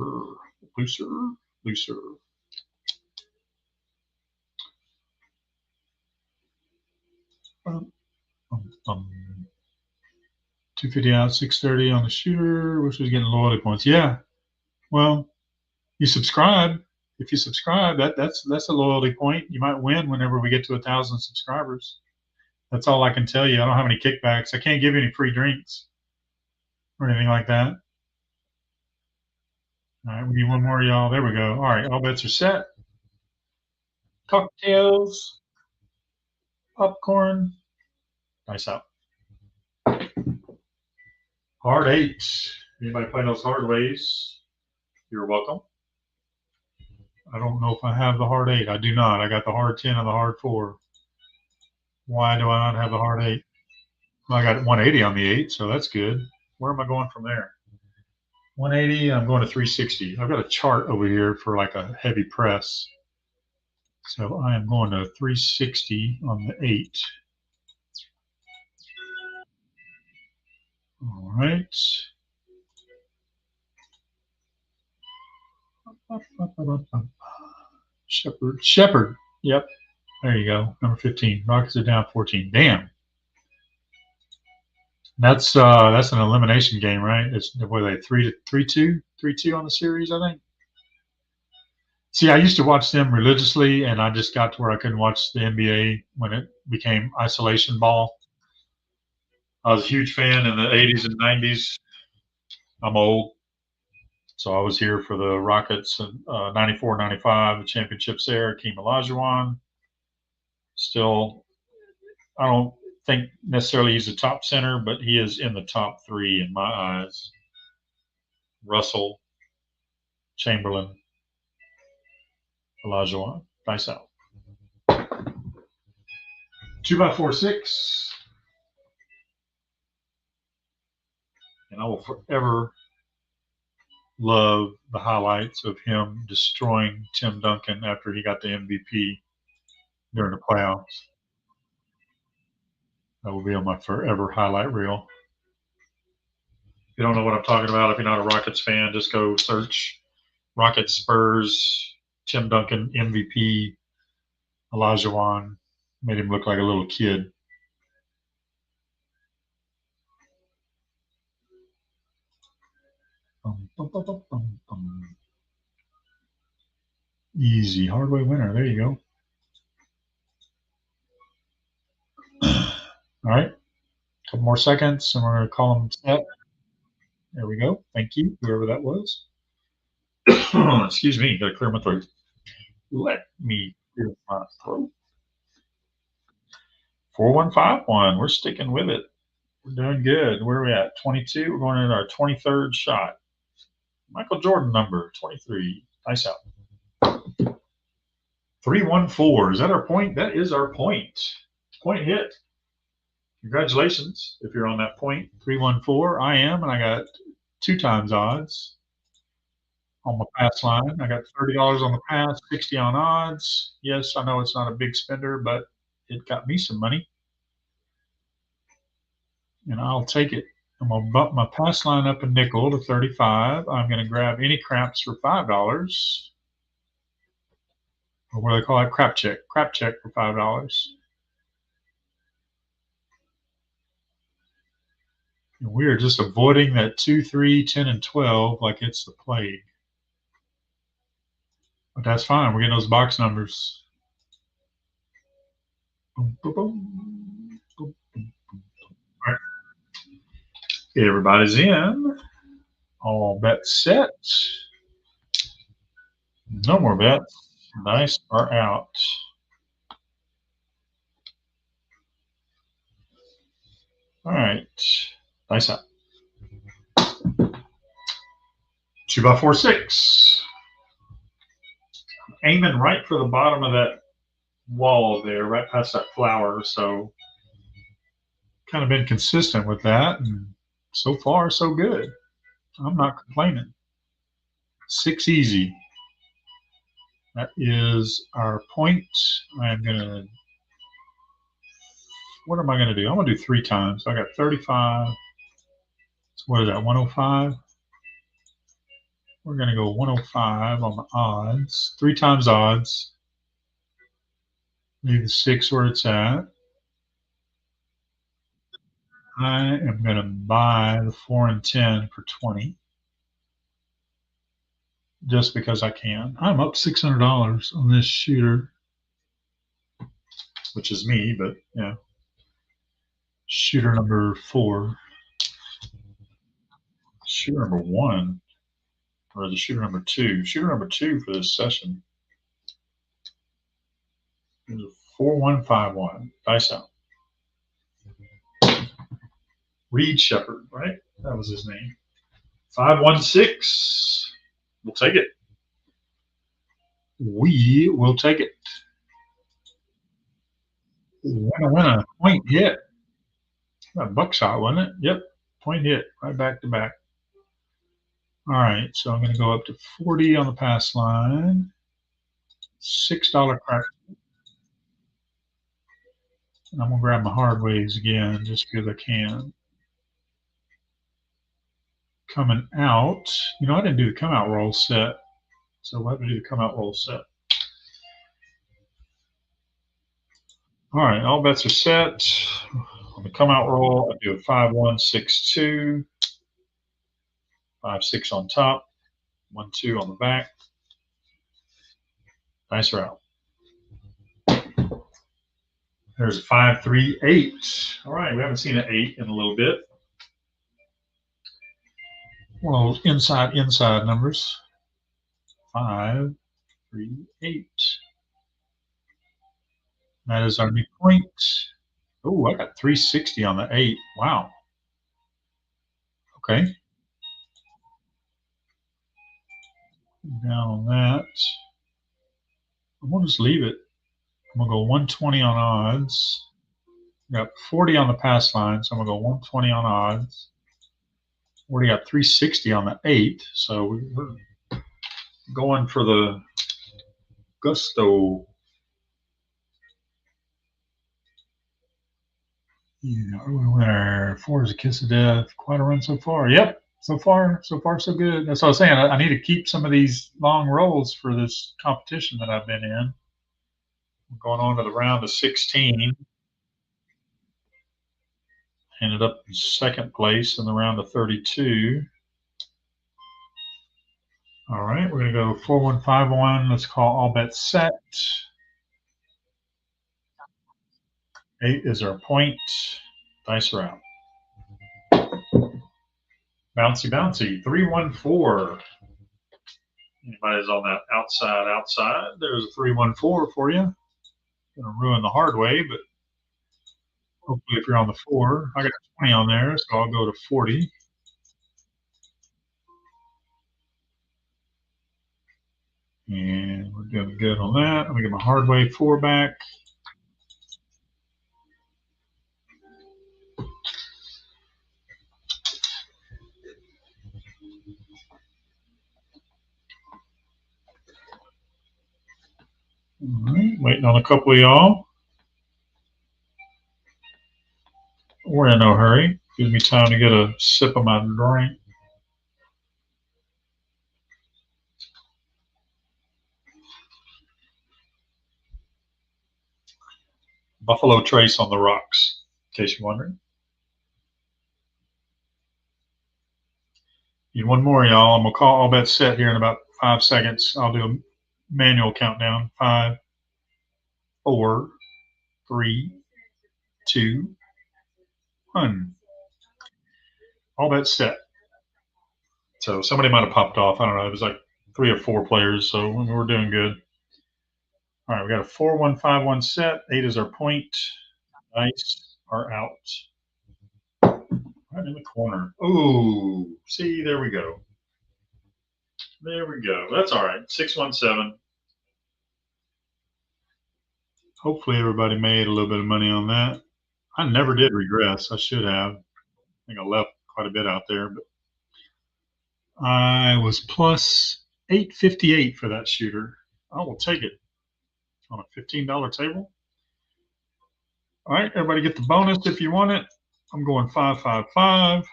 250 out, 630 on the shooter, which was getting loyalty points. Yeah. Well, you subscribe. If you subscribe, that's a loyalty point. You might win whenever we get to 1,000 subscribers. That's all I can tell you. I don't have any kickbacks. I can't give you any free drinks or anything like that. All right, we need one more, y'all. There we go. All right, all bets are set. Cocktails, popcorn. Nice out. Hard 8. Anybody play those hard ways? You're welcome. I don't know if I have the hard 8. I do not. I got the hard 10 and the hard 4. Why do I not have the hard 8? Well, I got 180 on the 8, so that's good. Where am I going from there? 180, I'm going to 360. I've got a chart over here for like a heavy press. So I am going to 360 on the 8. All right. Shepherd. Yep. There you go. Number 15. Rockets are down 14. Damn. That's an elimination game, right? It's what are they 3-2 on the series, I think. See, I used to watch them religiously, and I just got to where I couldn't watch the NBA when it became isolation ball. I was a huge fan in the 80s and 90s. I'm old, so I was here for the Rockets in 94, 95, the championships there. Hakeem Olajuwon. Still, I don't think necessarily he's a top center, but he is in the top 3 in my eyes. Russell, Chamberlain, Olajuwon. Nice out. 2x4-6. And I will forever love the highlights of him destroying Tim Duncan after he got the MVP during the playoffs. That will be on my forever highlight reel. If you don't know what I'm talking about, if you're not a Rockets fan, just go search Rockets Spurs, Tim Duncan MVP, Olajuwon. Made him look like a little kid. Easy. Hard way winner. There you go. All right. A couple more seconds, and we're going to call them set. There we go. Thank you, whoever that was. Excuse me. Got to clear my throat. Let me clear my throat. 4151. We're sticking with it. We're doing good. Where are we at? 22. We're going in our 23rd shot. Michael Jordan number 23. Nice out. 314. Is that our point? That is our point. Point hit. Congratulations if you're on that point. 314. I am, and I got 2 times odds on my pass line. I got $30 on the pass, 60 on odds. Yes, I know it's not a big spender, but it got me some money. And I'll take it. I'm going to bump my pass line up a nickel to 35. I'm going to grab any craps for $5. Or what do they call it? Crap check. Crap check for $5. And we are just avoiding that 2, 3, 10, and 12 like it's the plague. But that's fine. We're getting those box numbers. Boom, boom, boom. Boom, boom, boom. All right. Everybody's in. All bets set. No more bets. Nice are out. All right. Nice out. 2x4-6. Aiming right for the bottom of that wall there, right past that flower. So kind of been consistent with that, and so far so good. I'm not complaining. 6 easy. That is our point. I'm gonna. What am I gonna do? I'm gonna do 3 times. So I got 35. So what is that? 105. We're gonna go 105 on the odds. 3 times odds. Leave the 6 where it's at. I am gonna buy the 4 and 10 for 20. Just because I can. I'm up $600 on this shooter, which is me, but yeah. Shooter number 4. Shooter number 1, or the shooter number 2. Shooter number 2 for this session is 4151. Dice out. Reed Shepard, right? That was his name. 516. We'll take it. We will take it. Winner. Point hit. A buckshot, wasn't it? Yep. Point hit. Right back to back. All right. So I'm going to go up to 40 on the pass line. $6 crack. And I'm going to grab my hard ways again just because I can. Coming out. You know, I didn't do the come out roll set. So we'll have to do the come out roll set. All right. All bets are set. On the come out roll, I do a 5-1-6-2. 5-6 on top. 1-2 on the back. Dice are out. There's a 5-3-8. All right, we haven't seen an 8 in a little bit. One of those inside numbers. 5-3-8. That is our new point. Oh, I got 360 on the 8. Wow. Okay. Down on that. I'm going to just leave it. I'm going to go 120 on odds. Got 40 on the pass line, so I'm going to go 120 on odds. Already got 360 on the 8, so we're going for the gusto. Yeah, early winner. 4 is a kiss of death. Quite a run so far. Yep. So far so good. That's what I was saying. I need to keep some of these long rolls for this competition that I've been in. I'm going on to the round of 16. Ended up in second place in the round of 32. All right, we're going to go 4-1-5-1. Let's call all bets set. 8 is our point. Dice are out. Bouncy. 3-1-4. Anybody's on that outside. There's a 3-1-4 for you. Gonna ruin the hard way, but hopefully if you're on the 4, I got 20 on there, so I'll go to 40. And we're doing good on that. Let me get my hard way 4 back. All right, waiting on a couple of y'all. We're in no hurry. Gives me time to get a sip of my drink. Buffalo Trace on the rocks, in case you're wondering. Need one more, y'all. I'm going to call all bets set here in about 5 seconds. I'll do a manual countdown. 5, 4, 3, 2, 1. All bets set. So somebody might have popped off. I don't know. It was like 3 or 4 players, so we're doing good. All right, we got a 4-1-5-1 set. 8 is our point. Dice are out. Right in the corner. Oh, see, there we go. That's all right. 6-1-7. Hopefully everybody made a little bit of money on that. I never did regress. I should have. I think I left quite a bit out there, but I was plus 858 for that shooter. I will take it on a $15 table. All right, everybody get the bonus if you want it. I'm going 555.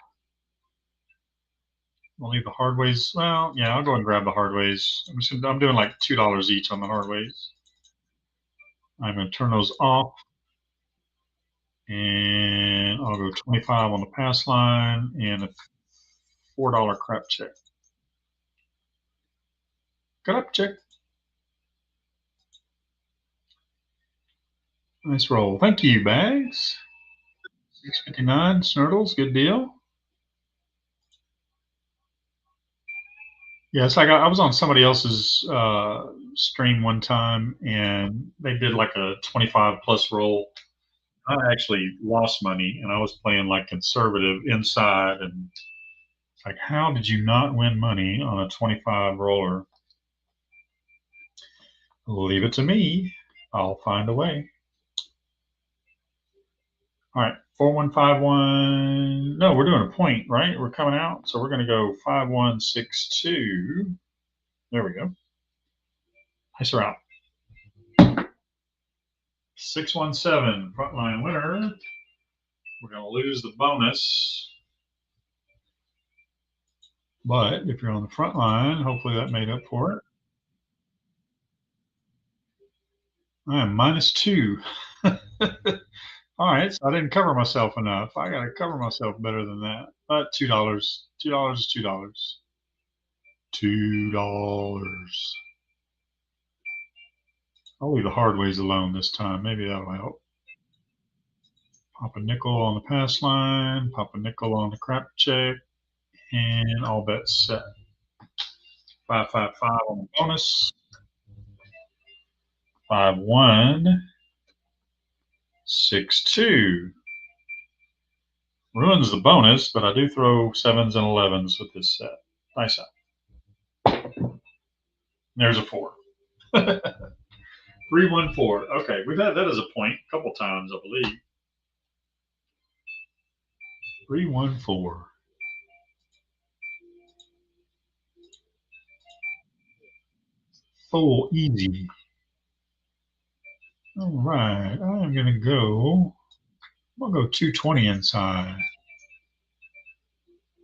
I'll leave the hard ways. Well, yeah, I'll go and grab the hard ways. I'm doing like $2 each on the hard ways. I'm going to turn those off. And I'll go 25 on the pass line and a $4 crap check. Crap check. Nice roll. Thank you, Bags. 659, Snurdles, good deal. Yeah, it's like I was on somebody else's stream one time, and they did like a 25 plus roll. I actually lost money, and I was playing like conservative inside, and it's like, how did you not win money on a 25 roller? Leave it to me. I'll find a way. All right, 4151. No, we're doing a point, right? We're coming out, so we're going to go 5162. There we go. Nice route. 617, frontline winner. We're going to lose the bonus. But if you're on the front line, hopefully that made up for it. I am -2. All right, so I didn't cover myself enough. I got to cover myself better than that. But $2. $2 is $2. $2. I'll leave the hard ways alone this time. Maybe that'll help. Pop a nickel on the pass line, pop a nickel on the crap check, and all bets set. 555 on the bonus. 5162. Ruins the bonus, but I do throw 7s and 11s with this set. Nice out. There's a 4. 314. Okay, we've had that as a point a couple times, I believe. 314. Full easy. All right, I'm gonna go. We'll go 220 inside.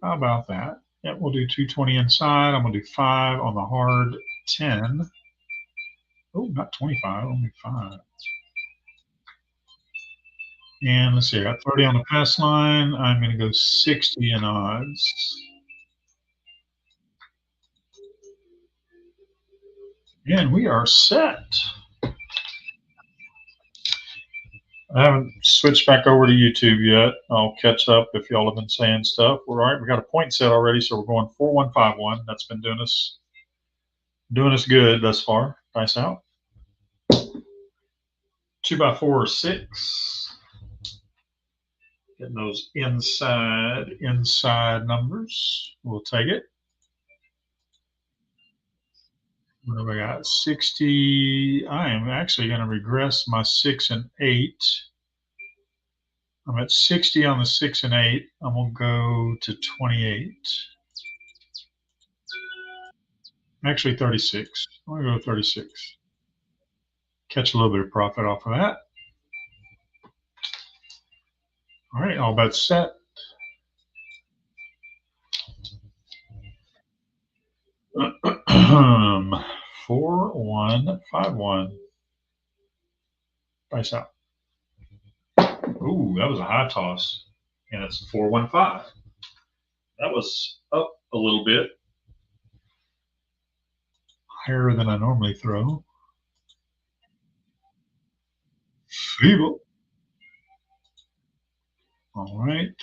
How about that? Yeah, we'll do 220 inside. I'm gonna do 5 on the hard 10. Oh, not 25, only 5. And let's see, I got 30 on the pass line. I'm gonna go 60 in odds. And we are set. I haven't switched back over to YouTube yet. I'll catch up if y'all have been saying stuff. We're all right. We got a point set already, so we're going 4151. That's been doing us good thus far. Nice out. 2x4 or 6. Getting those inside numbers. We'll take it. What do we got? 60. I am actually going to regress my 6 and 8. I'm at 60 on the 6 and 8. I'm going to go to 28. Actually, 36. I'm going to go to 36. Catch a little bit of profit off of that. All right, all bets set. Um, 4151. Price out. Ooh, that was a high toss. And it's 415. That was up a little bit. Higher than I normally throw. Feeble. All right.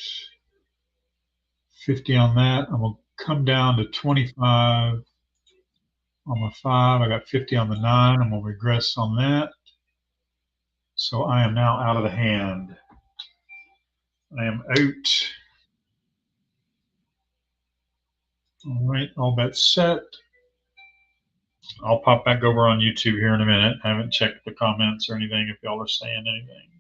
50 on that. I'm going to come down to 25 on my 5. I got 50 on the 9. I'm going to regress on that. So I am now out of the hand. I am out. All right, all bets set. I'll pop back over on YouTube here in a minute. I haven't checked the comments or anything if y'all are saying anything.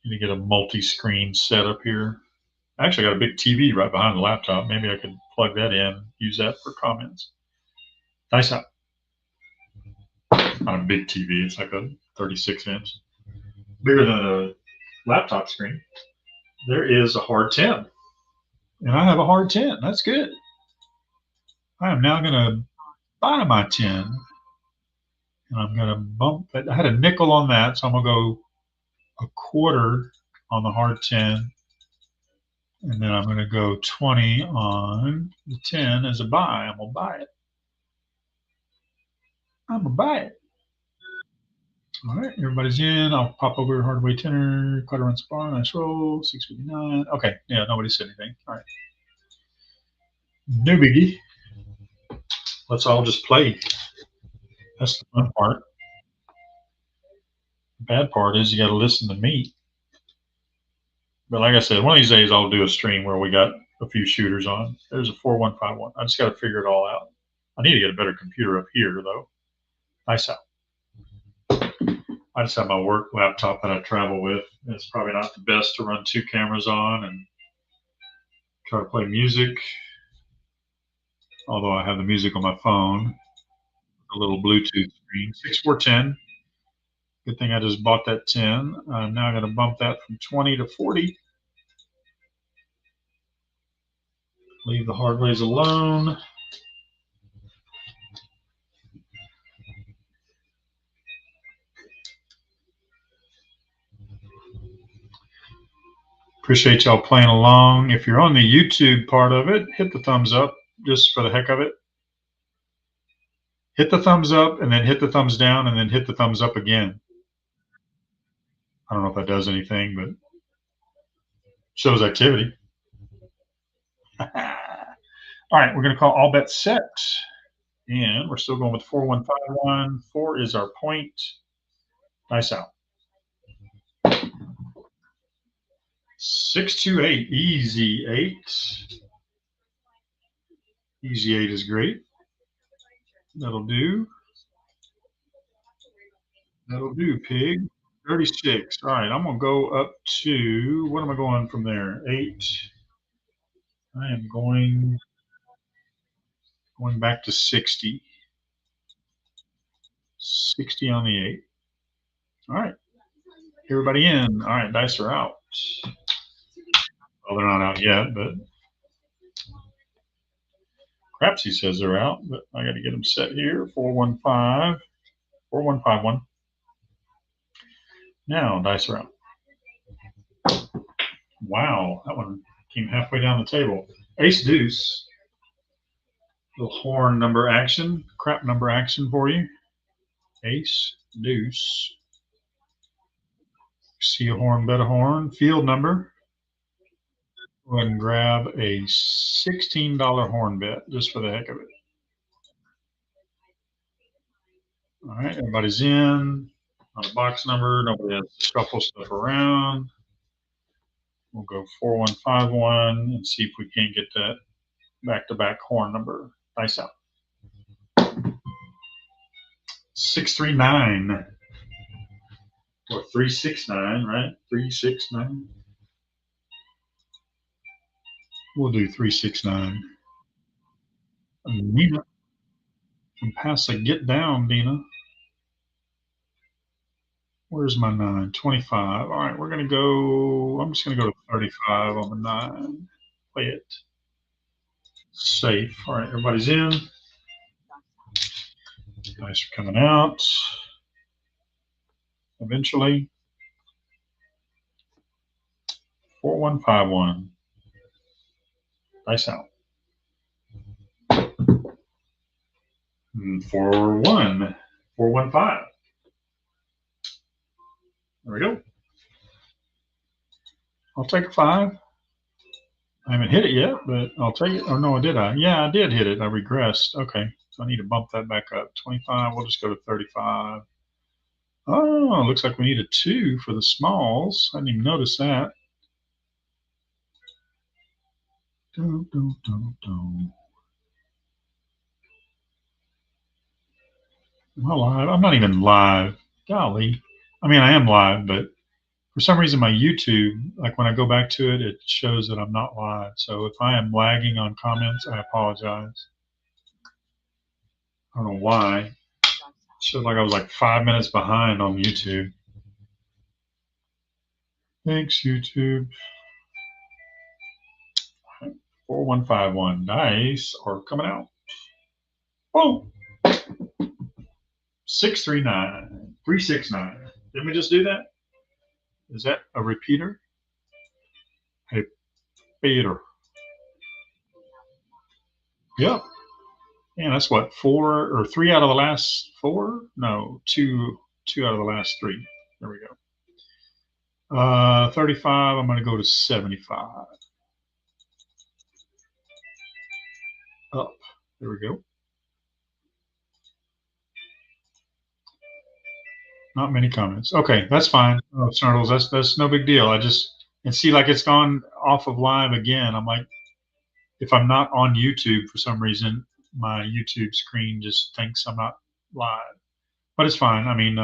Need to get a multi-screen setup here. I actually got a big TV right behind the laptop. Maybe I could plug that in, use that for comments. Nice out. Not a big TV. It's like a 36-inch. Bigger than a laptop screen. There is a hard 10. And I have a hard 10. That's good. I am now going to buy my 10. And I'm going to bump it. I had a nickel on that, so I'm going to go a quarter on the hard 10. And then I'm going to go 20 on the 10 as a buy. I'm going to buy it. I'm going to buy it. All right, everybody's in. I'll pop over hardway tenor, quarter run spar, nice roll, 659. Okay, yeah, nobody said anything. All right. No biggie. Let's all just play. That's the fun part. The bad part is you got to listen to me. But like I said, one of these days I'll do a stream where we got a few shooters on. There's a 4151. I just got to figure it all out. I need to get a better computer up here, though. Nice out. I just have my work laptop that I travel with. It's probably not the best to run two cameras on and try to play music. Although I have the music on my phone, a little Bluetooth screen. 6410. Good thing I just bought that 10. I'm now going to bump that from 20 to 40. Leave the hardways alone. Appreciate y'all playing along. If you're on the YouTube part of it, hit the thumbs up just for the heck of it. Hit the thumbs up and then hit the thumbs down and then hit the thumbs up again. I don't know if that does anything, but shows activity. All right, we're going to call all bets set. And we're still going with 4151. 4 is our point. Nice out. 628. Easy 8. Easy 8 is great. That'll do. That'll do, pig. 36. All right, I'm going to go up to, what am I going from there? 8. I am going back to 60. 60 on the 8. All right. Everybody in. All right, dice are out. Well, they're not out yet, but crapsee says they're out, but I got to get them set here. 415, 4151. Now, dice are out. Wow, that one came halfway down the table. Ace deuce. Little horn number action, crap number action for you. Ace deuce. See a horn, bet a horn. Field number. Go ahead and grab a $16 horn bet just for the heck of it. All right, everybody's in. On a box number, nobody has to shuffle stuff around. We'll go 4151 and see if we can't get that back-to-back horn number. Dice out. 639 or 369, right? 369. We'll do 369. Dina, from pass a get down, Dina. Where's my 9? 25. All right, we're going to go, I'm just going to go to 35 on the 9. Play it. Safe. All right, everybody's in. Dice are coming out. Eventually. 4151. Dice out. 41. 415. There we go. I'll take a 5. I haven't hit it yet, but I'll take it. Oh, no, did I? Yeah, I did hit it. I regressed. Okay, so I need to bump that back up. 25. We'll just go to 35. Oh, looks like we need a 2 for the smalls. I didn't even notice that. Am I live? I'm not even live. Golly. I mean, I am live, but For some reason, my YouTube, like when I go back to it, it shows that I'm not live. So if I am lagging on comments, I apologize. I don't know why. It showed like I was like 5 minutes behind on YouTube. Thanks, YouTube. 4151. Nice. Or coming out. Oh! 639. 369. Didn't we just do that? Is that a repeater? Hey, Peter. Yep. And that's what, 4 or 3 out of the last 4? No, two out of the last 3. There we go. 35. I'm going to go to 75. Up. There we go. Not many comments. Okay, that's fine. Oh, Snartles, that's no big deal. I just and see like it's gone off of live again. I'm like, if I'm not on YouTube for some reason, my YouTube screen just thinks I'm not live. But it's fine. I mean,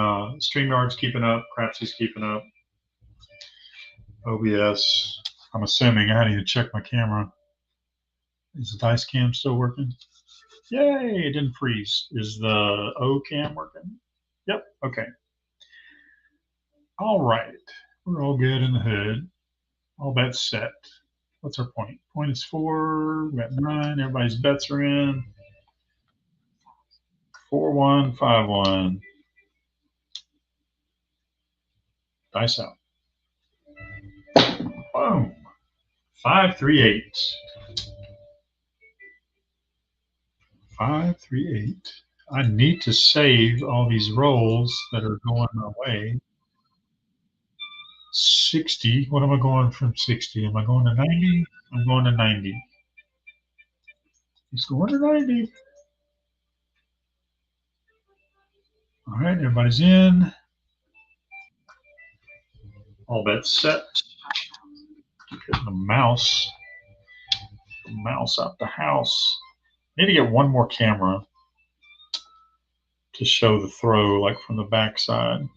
StreamYard's keeping up, crapsee's keeping up. OBS. I'm assuming I need to check my camera. Is the dice cam still working? Yay, it didn't freeze. Is the O cam working? Yep, okay. All right, we're all good in the hood. All bets set. What's our point? Point is 4, we got 9, everybody's bets are in. 4151. Dice out. Boom. 538. 538. I need to save all these rolls that are going my way. 60. What am I going from 60? Am I going to 90? I'm going to 90. It's going to 90. All right, everybody's in. All bets set. Keep hitting the mouse. The mouse out the house. Need to get one more camera to show the throw, like from the backside.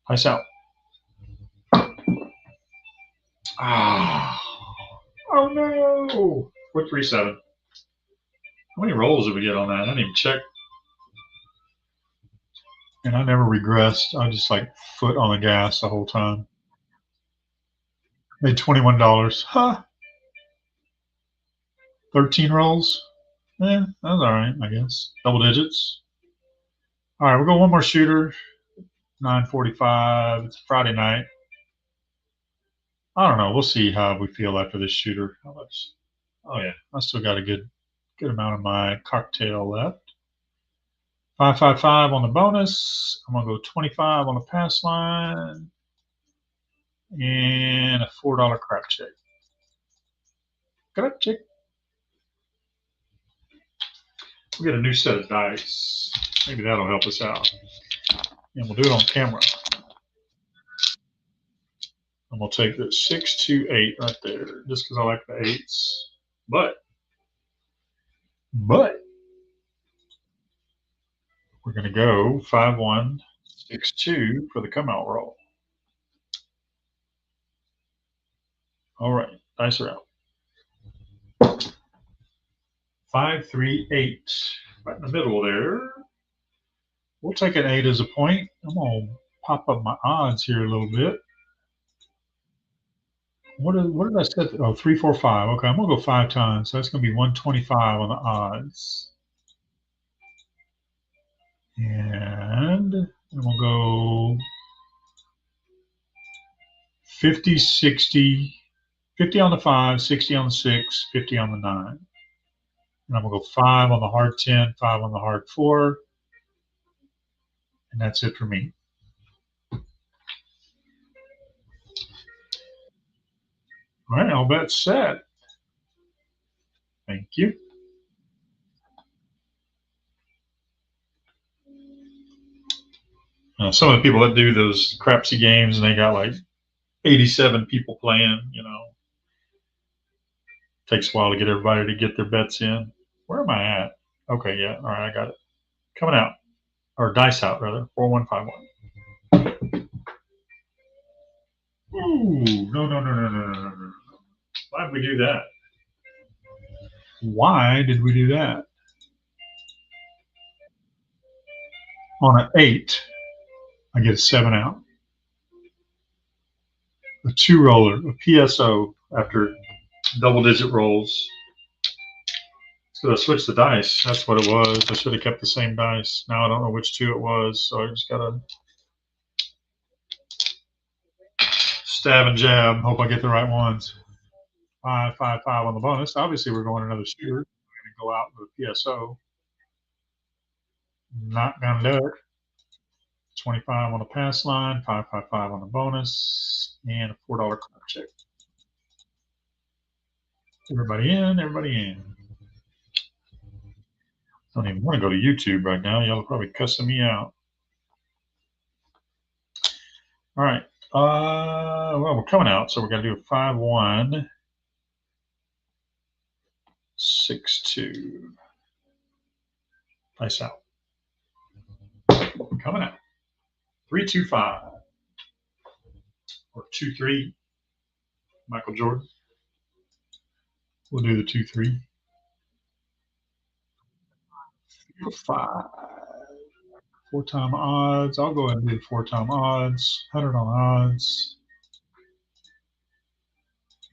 Ice out. Ah. Oh no. 437. How many rolls did we get on that? I didn't even check. And I never regressed. I just like foot on the gas the whole time. Made $21. Huh. 13 rolls. That's all right, I guess. Double digits. All right, we'll go one more shooter. 9:45. It's Friday night. I don't know. We'll see how we feel after this shooter. How much? Oh yeah, I still got a good amount of my cocktail left. 555 on the bonus. I'm gonna go 25 on the pass line, and a $4 crap check. Crap check. We'll get a new set of dice. Maybe that'll help us out. And we'll do it on camera. I'm going to take the 6, 2, 8 right there, just because I like the 8s. But we're going to go 5, 1, 6, 2 for the come out roll. All right, dice are out. 5, 3, 8. Right in the middle there. We'll take an 8 as a point. I'm going to pop up my odds here a little bit. What did I set? Oh, 3, 4, 5. Okay, I'm going to go 5 times. So that's going to be 125 on the odds. And we'll go 50, 60, 50 on the 5, 60 on the 6, 50 on the 9. And I'm going to go 5 on the hard 10, 5 on the hard 4. And that's it for me. All right, all bets set. Thank you. Some of the people that do those crapsee games and they got like 87 people playing, you know, takes a while to get everybody to get their bets in. Where am I at? Okay, yeah, all right, I got it. Coming out, or dice out rather, 4151. No, no, no, no, no, no, no, no. Why did we do that? Why did we do that? On an 8, I get a 7 out. A 2 roller, a PSO after double-digit rolls. So I switched the dice. That's what it was. I should have kept the same dice. Now I don't know which 2 it was, so I just got to stab and jab. Hope I get the right ones. 5, 5, 5 on the bonus. Obviously, we're going another shooter. We're going to go out with a PSO. Not going to do it. 25 on the pass line, 5, 5, 5 on the bonus, and a $4 card check. Everybody in, everybody in. I don't even want to go to YouTube right now. Y'all are probably cussing me out. All right. Well, we're coming out, so we're going to do a 5-1, 6-2. Nice out. Coming out. 3-2-5 or 2-3. Michael Jordan. We'll do the 2-3. 5. 4-time odds. I'll go ahead and do the 4-time odds. 100 on odds.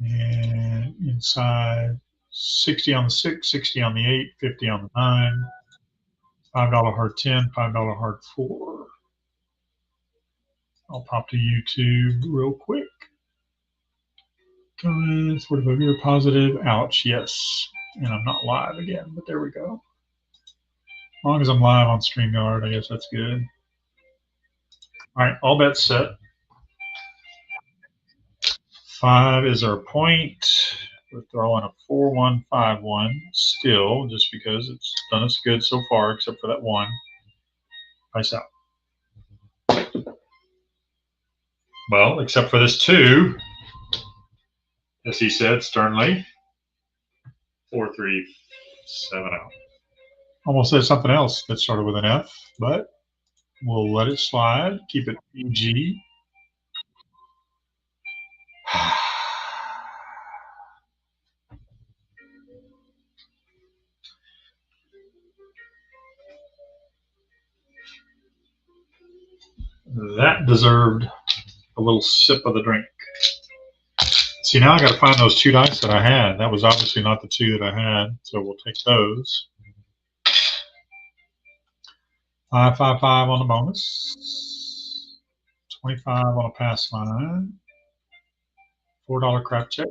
And inside 60 on the 6, 60 on the 8, 50 on the 9, $5 hard 10, $5 hard 4. I'll pop to YouTube real quick. Comments, 45 year positive. Ouch, yes. And I'm not live again, but there we go. As long as I'm live on StreamYard, I guess that's good. All right, all bets set. 5 is our point. We're throwing a 4-1-5-1 still, just because it's done us good so far, except for that 1. Nice out. Well, except for this 2, as he said sternly. 4-3-7 out. Almost said something else that started with an F, but we'll let it slide. Keep it PG. That deserved a little sip of the drink. See, now I got to find those 2 dice that I had. That was obviously not the 2 that I had, so we'll take those. 5, 5, 5 on the bonus. 25 on a pass line. $4 crap check.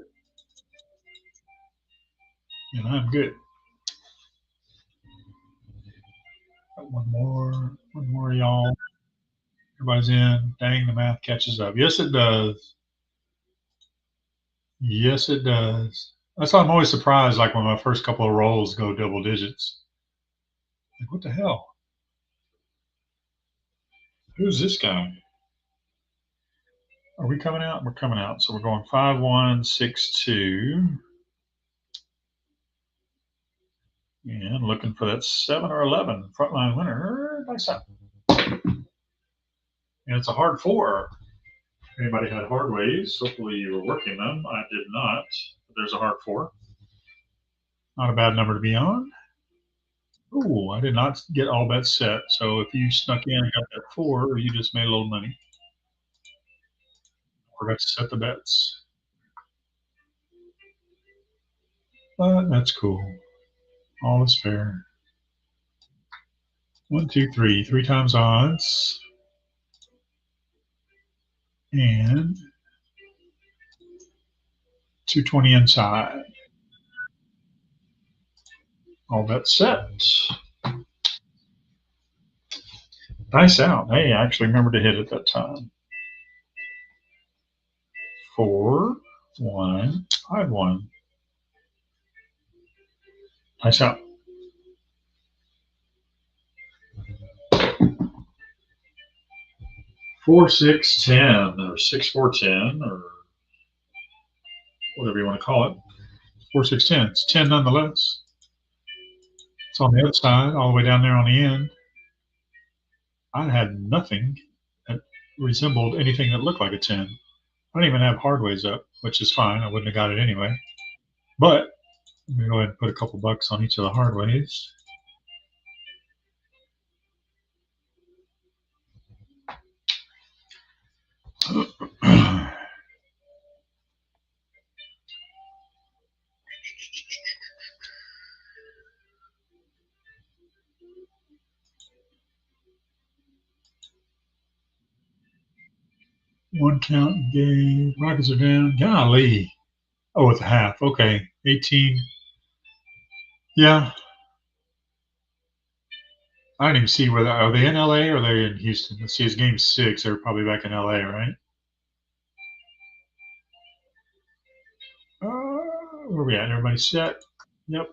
And I'm good. Got one more, y'all. Everybody's in. Dang, the math catches up. Yes, it does. Yes, it does. That's why I'm always surprised, like when my first couple of rolls go double digits. Like, what the hell? Who's this guy? Are we coming out? We're coming out. So we're going 5-1, 6-2. And looking for that 7 or 11 frontline winner. Nice out. And it's a hard 4. Anybody had hard ways? Hopefully you were working them. I did not. But there's a hard 4. Not a bad number to be on. Oh, I did not get all bets set. So if you snuck in and got that 4, you just made a little money. Forgot to set the bets. But that's cool. All is fair. 1, 2, 3. 3 times odds. And 220 inside. All bets set. Nice out. Hey, I actually remembered to hit it that time. 4, 1, 5, 1. Nice out. 4, 6, 10, or 6, 4, 10, or whatever you want to call it. 4, 6, 10. It's 10 nonetheless. It's on the other side, all the way down there on the end. I had nothing that resembled anything that looked like a 10. I don't even have hardways up, which is fine. I wouldn't have got it anyway. But I'm going to go ahead and put a couple bucks on each of the hardways. One count game. Rockets are down. Golly. Oh, it's a half. Okay. 18. Yeah. I didn't even see whether are they in LA or are they in Houston. Let's see, it's game 6. They're probably back in LA, right? Where are we at? Everybody set? Yep.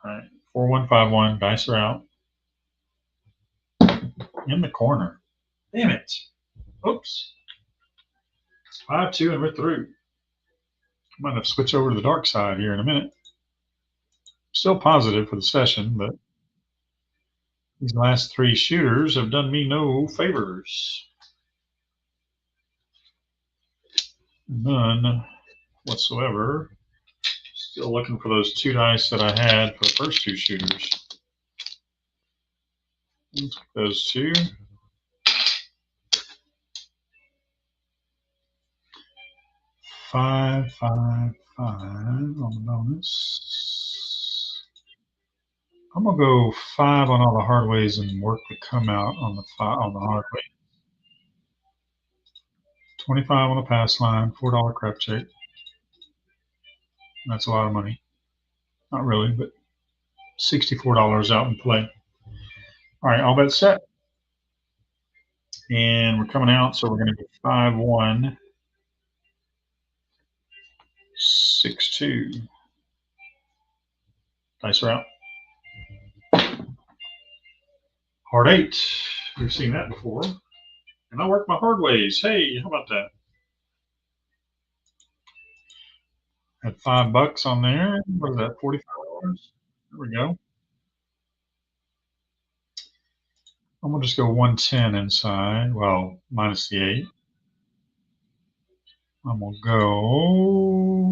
All right. 4151. Dice are out. In the corner. Damn it. Oops. 5-2 and we're through. I might have to switch over to the dark side here in a minute. Still positive for the session, but these last 3 shooters have done me no favors. None whatsoever. Still looking for those 2 dice that I had for the first 2 shooters. Those 2. 5, 5, 5 on the bonus. I'm gonna go 5 on all the hardways and work the come out on the hardway. 25 on the pass line, $4 crap check. That's a lot of money. Not really, but $64 out in play. All right, all bet set. And we're coming out, so we're going to go 5-1, 6-2. Dice are out. Hard 8. We've seen that before. And I work my hard ways. Hey, how about that? Had $5 on there. What is that? $45. There we go. I'm gonna just go 110 inside. Well, minus the 8. I'm gonna go.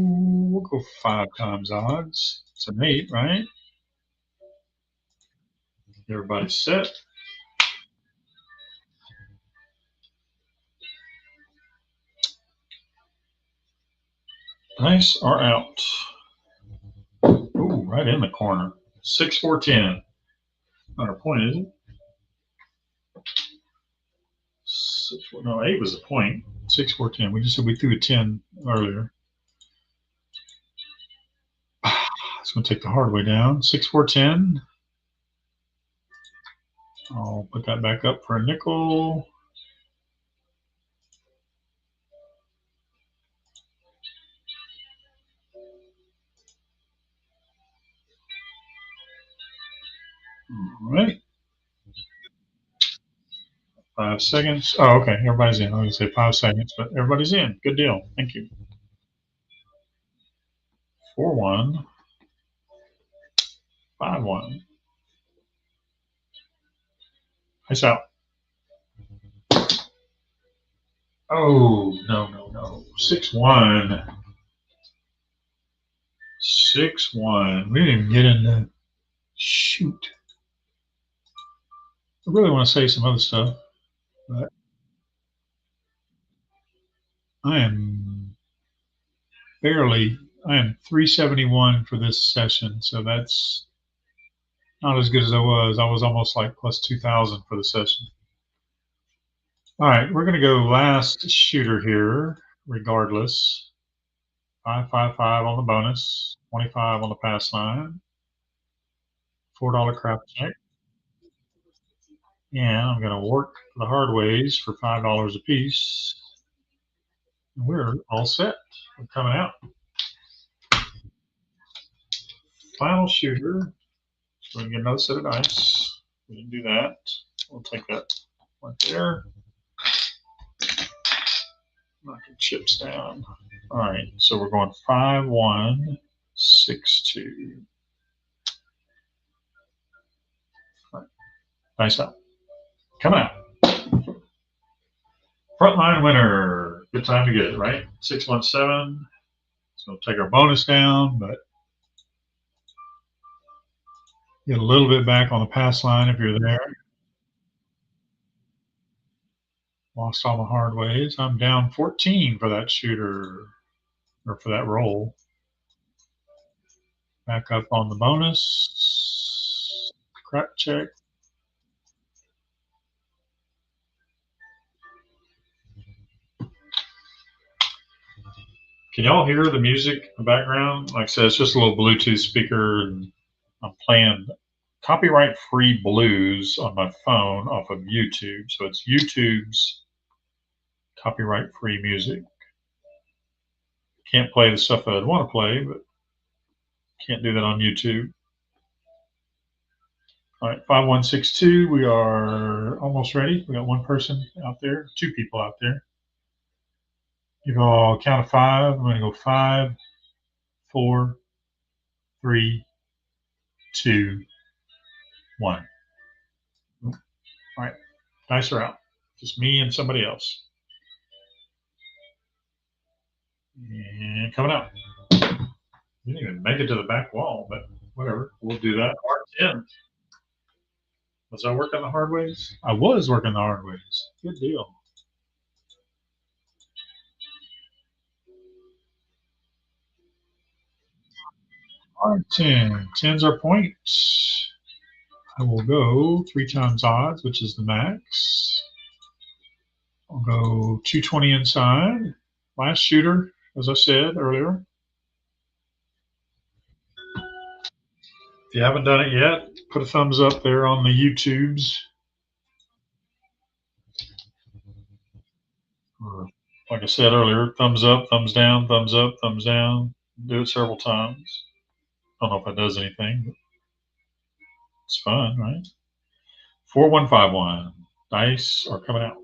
We'll go 5 times odds. It's an 8, right? Everybody's set. Dice are out. Ooh, right in the corner. 6, 4, 10. Not a point, is it? 6, 4, no, 8 was a point. 6, 4, 10. We just said we threw a 10 earlier. It's going to take the hard way down. 6, 4, 10. I'll put that back up for a nickel. All right. 5 seconds. Oh, okay. Everybody's in. I was going to say 5 seconds, but everybody's in. Good deal. Thank you. 4-1. 5-1. Ice out. Oh, no. 6-1. 6-1. We didn't even get into shoot. I really want to say some other stuff, but I am 371 for this session, so that's not as good as I was. I was almost like plus 2,000 for the session. All right, we're going to go last shooter here, regardless. 5-5-5 on the bonus, 25 on the pass line, $4 crap check. And I'm going to work the hard ways for $5 a piece. We're all set. We're coming out. Final shooter. So we can get another set of dice. We didn't do that. We'll take that right there. Knock the chips down. All right, so we're going 5-1, 6-2. Right. Dice out. Coming out. Frontline winner. Good time to get it, right? 617. So take our bonus down, but get a little bit back on the pass line if you're there. Lost all my hard ways. I'm down 14 for that shooter, or for that roll. Back up on the bonus. Crap check. Can y'all hear the music in the background? Like I said, it's just a little Bluetooth speaker, and I'm playing copyright-free blues on my phone off of YouTube. So it's YouTube's copyright-free music. Can't play the stuff that I'd want to play, but can't do that on YouTube. All right, 5162. We are almost ready. We got one person out there, two people out there. You go count of five. I'm going to go 5, 4, 3, 2, 1. All right, dice are out. Just me and somebody else. And coming out. You didn't even make it to the back wall, but whatever. We'll do that. Hard 10. Was I working the hard ways? I was working the hard ways. Good deal. Hard 10. 10's our point. I will go 3 times odds, which is the max. I'll go 220 inside. Last shooter, as I said earlier. If you haven't done it yet, put a thumbs up there on the YouTubes. Or, like I said earlier, thumbs up, thumbs down, thumbs up, thumbs down. Do it several times. I don't know if it does anything, but it's fun, right? 4151. Dice are coming out.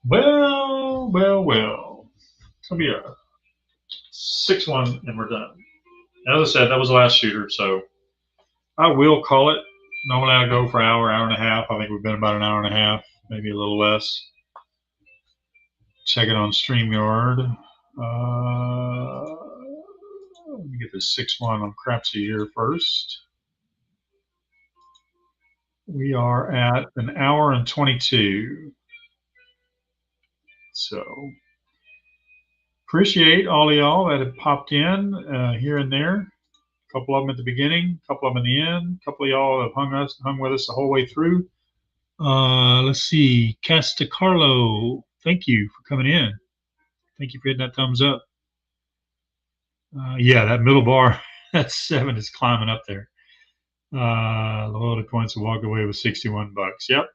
Well, well, well. It's going to be a 6-1, and we're done. As I said, that was the last shooter, so I will call it. Normally I go for an hour, hour and a half. I think we've been about an hour and a half, maybe a little less. Check it on StreamYard. Let me get this 6-1 on crapsee here first. We are at an hour and 22. So appreciate all of y'all that have popped in here and there. A couple of them at the beginning, a couple of them in the end. A couple of y'all have hung with us the whole way through. Let's see, Castacarlo, thank you for coming in. Thank you for hitting that thumbs up. Yeah, that middle bar, that 7 is climbing up there. Loaded points will walk away with 61 bucks. Yep.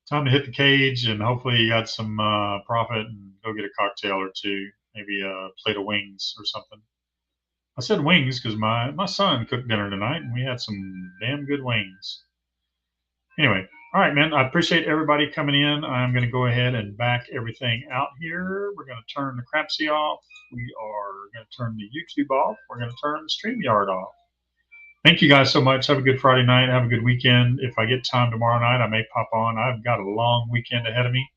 Time to hit the cage, and hopefully you got some profit and go get a cocktail or two, maybe a plate of wings or something. I said wings because my son cooked dinner tonight, and we had some damn good wings. Anyway, all right, man. I appreciate everybody coming in. I'm going to go ahead and back everything out here. We're going to turn the crapsee off. We are going to turn the YouTube off. We're going to turn the StreamYard off. Thank you guys so much. Have a good Friday night. Have a good weekend. If I get time tomorrow night, I may pop on. I've got a long weekend ahead of me.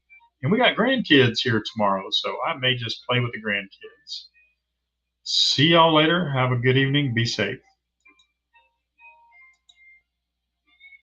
And we got grandkids here tomorrow, so I may just play with the grandkids. See y'all later. Have a good evening. Be safe.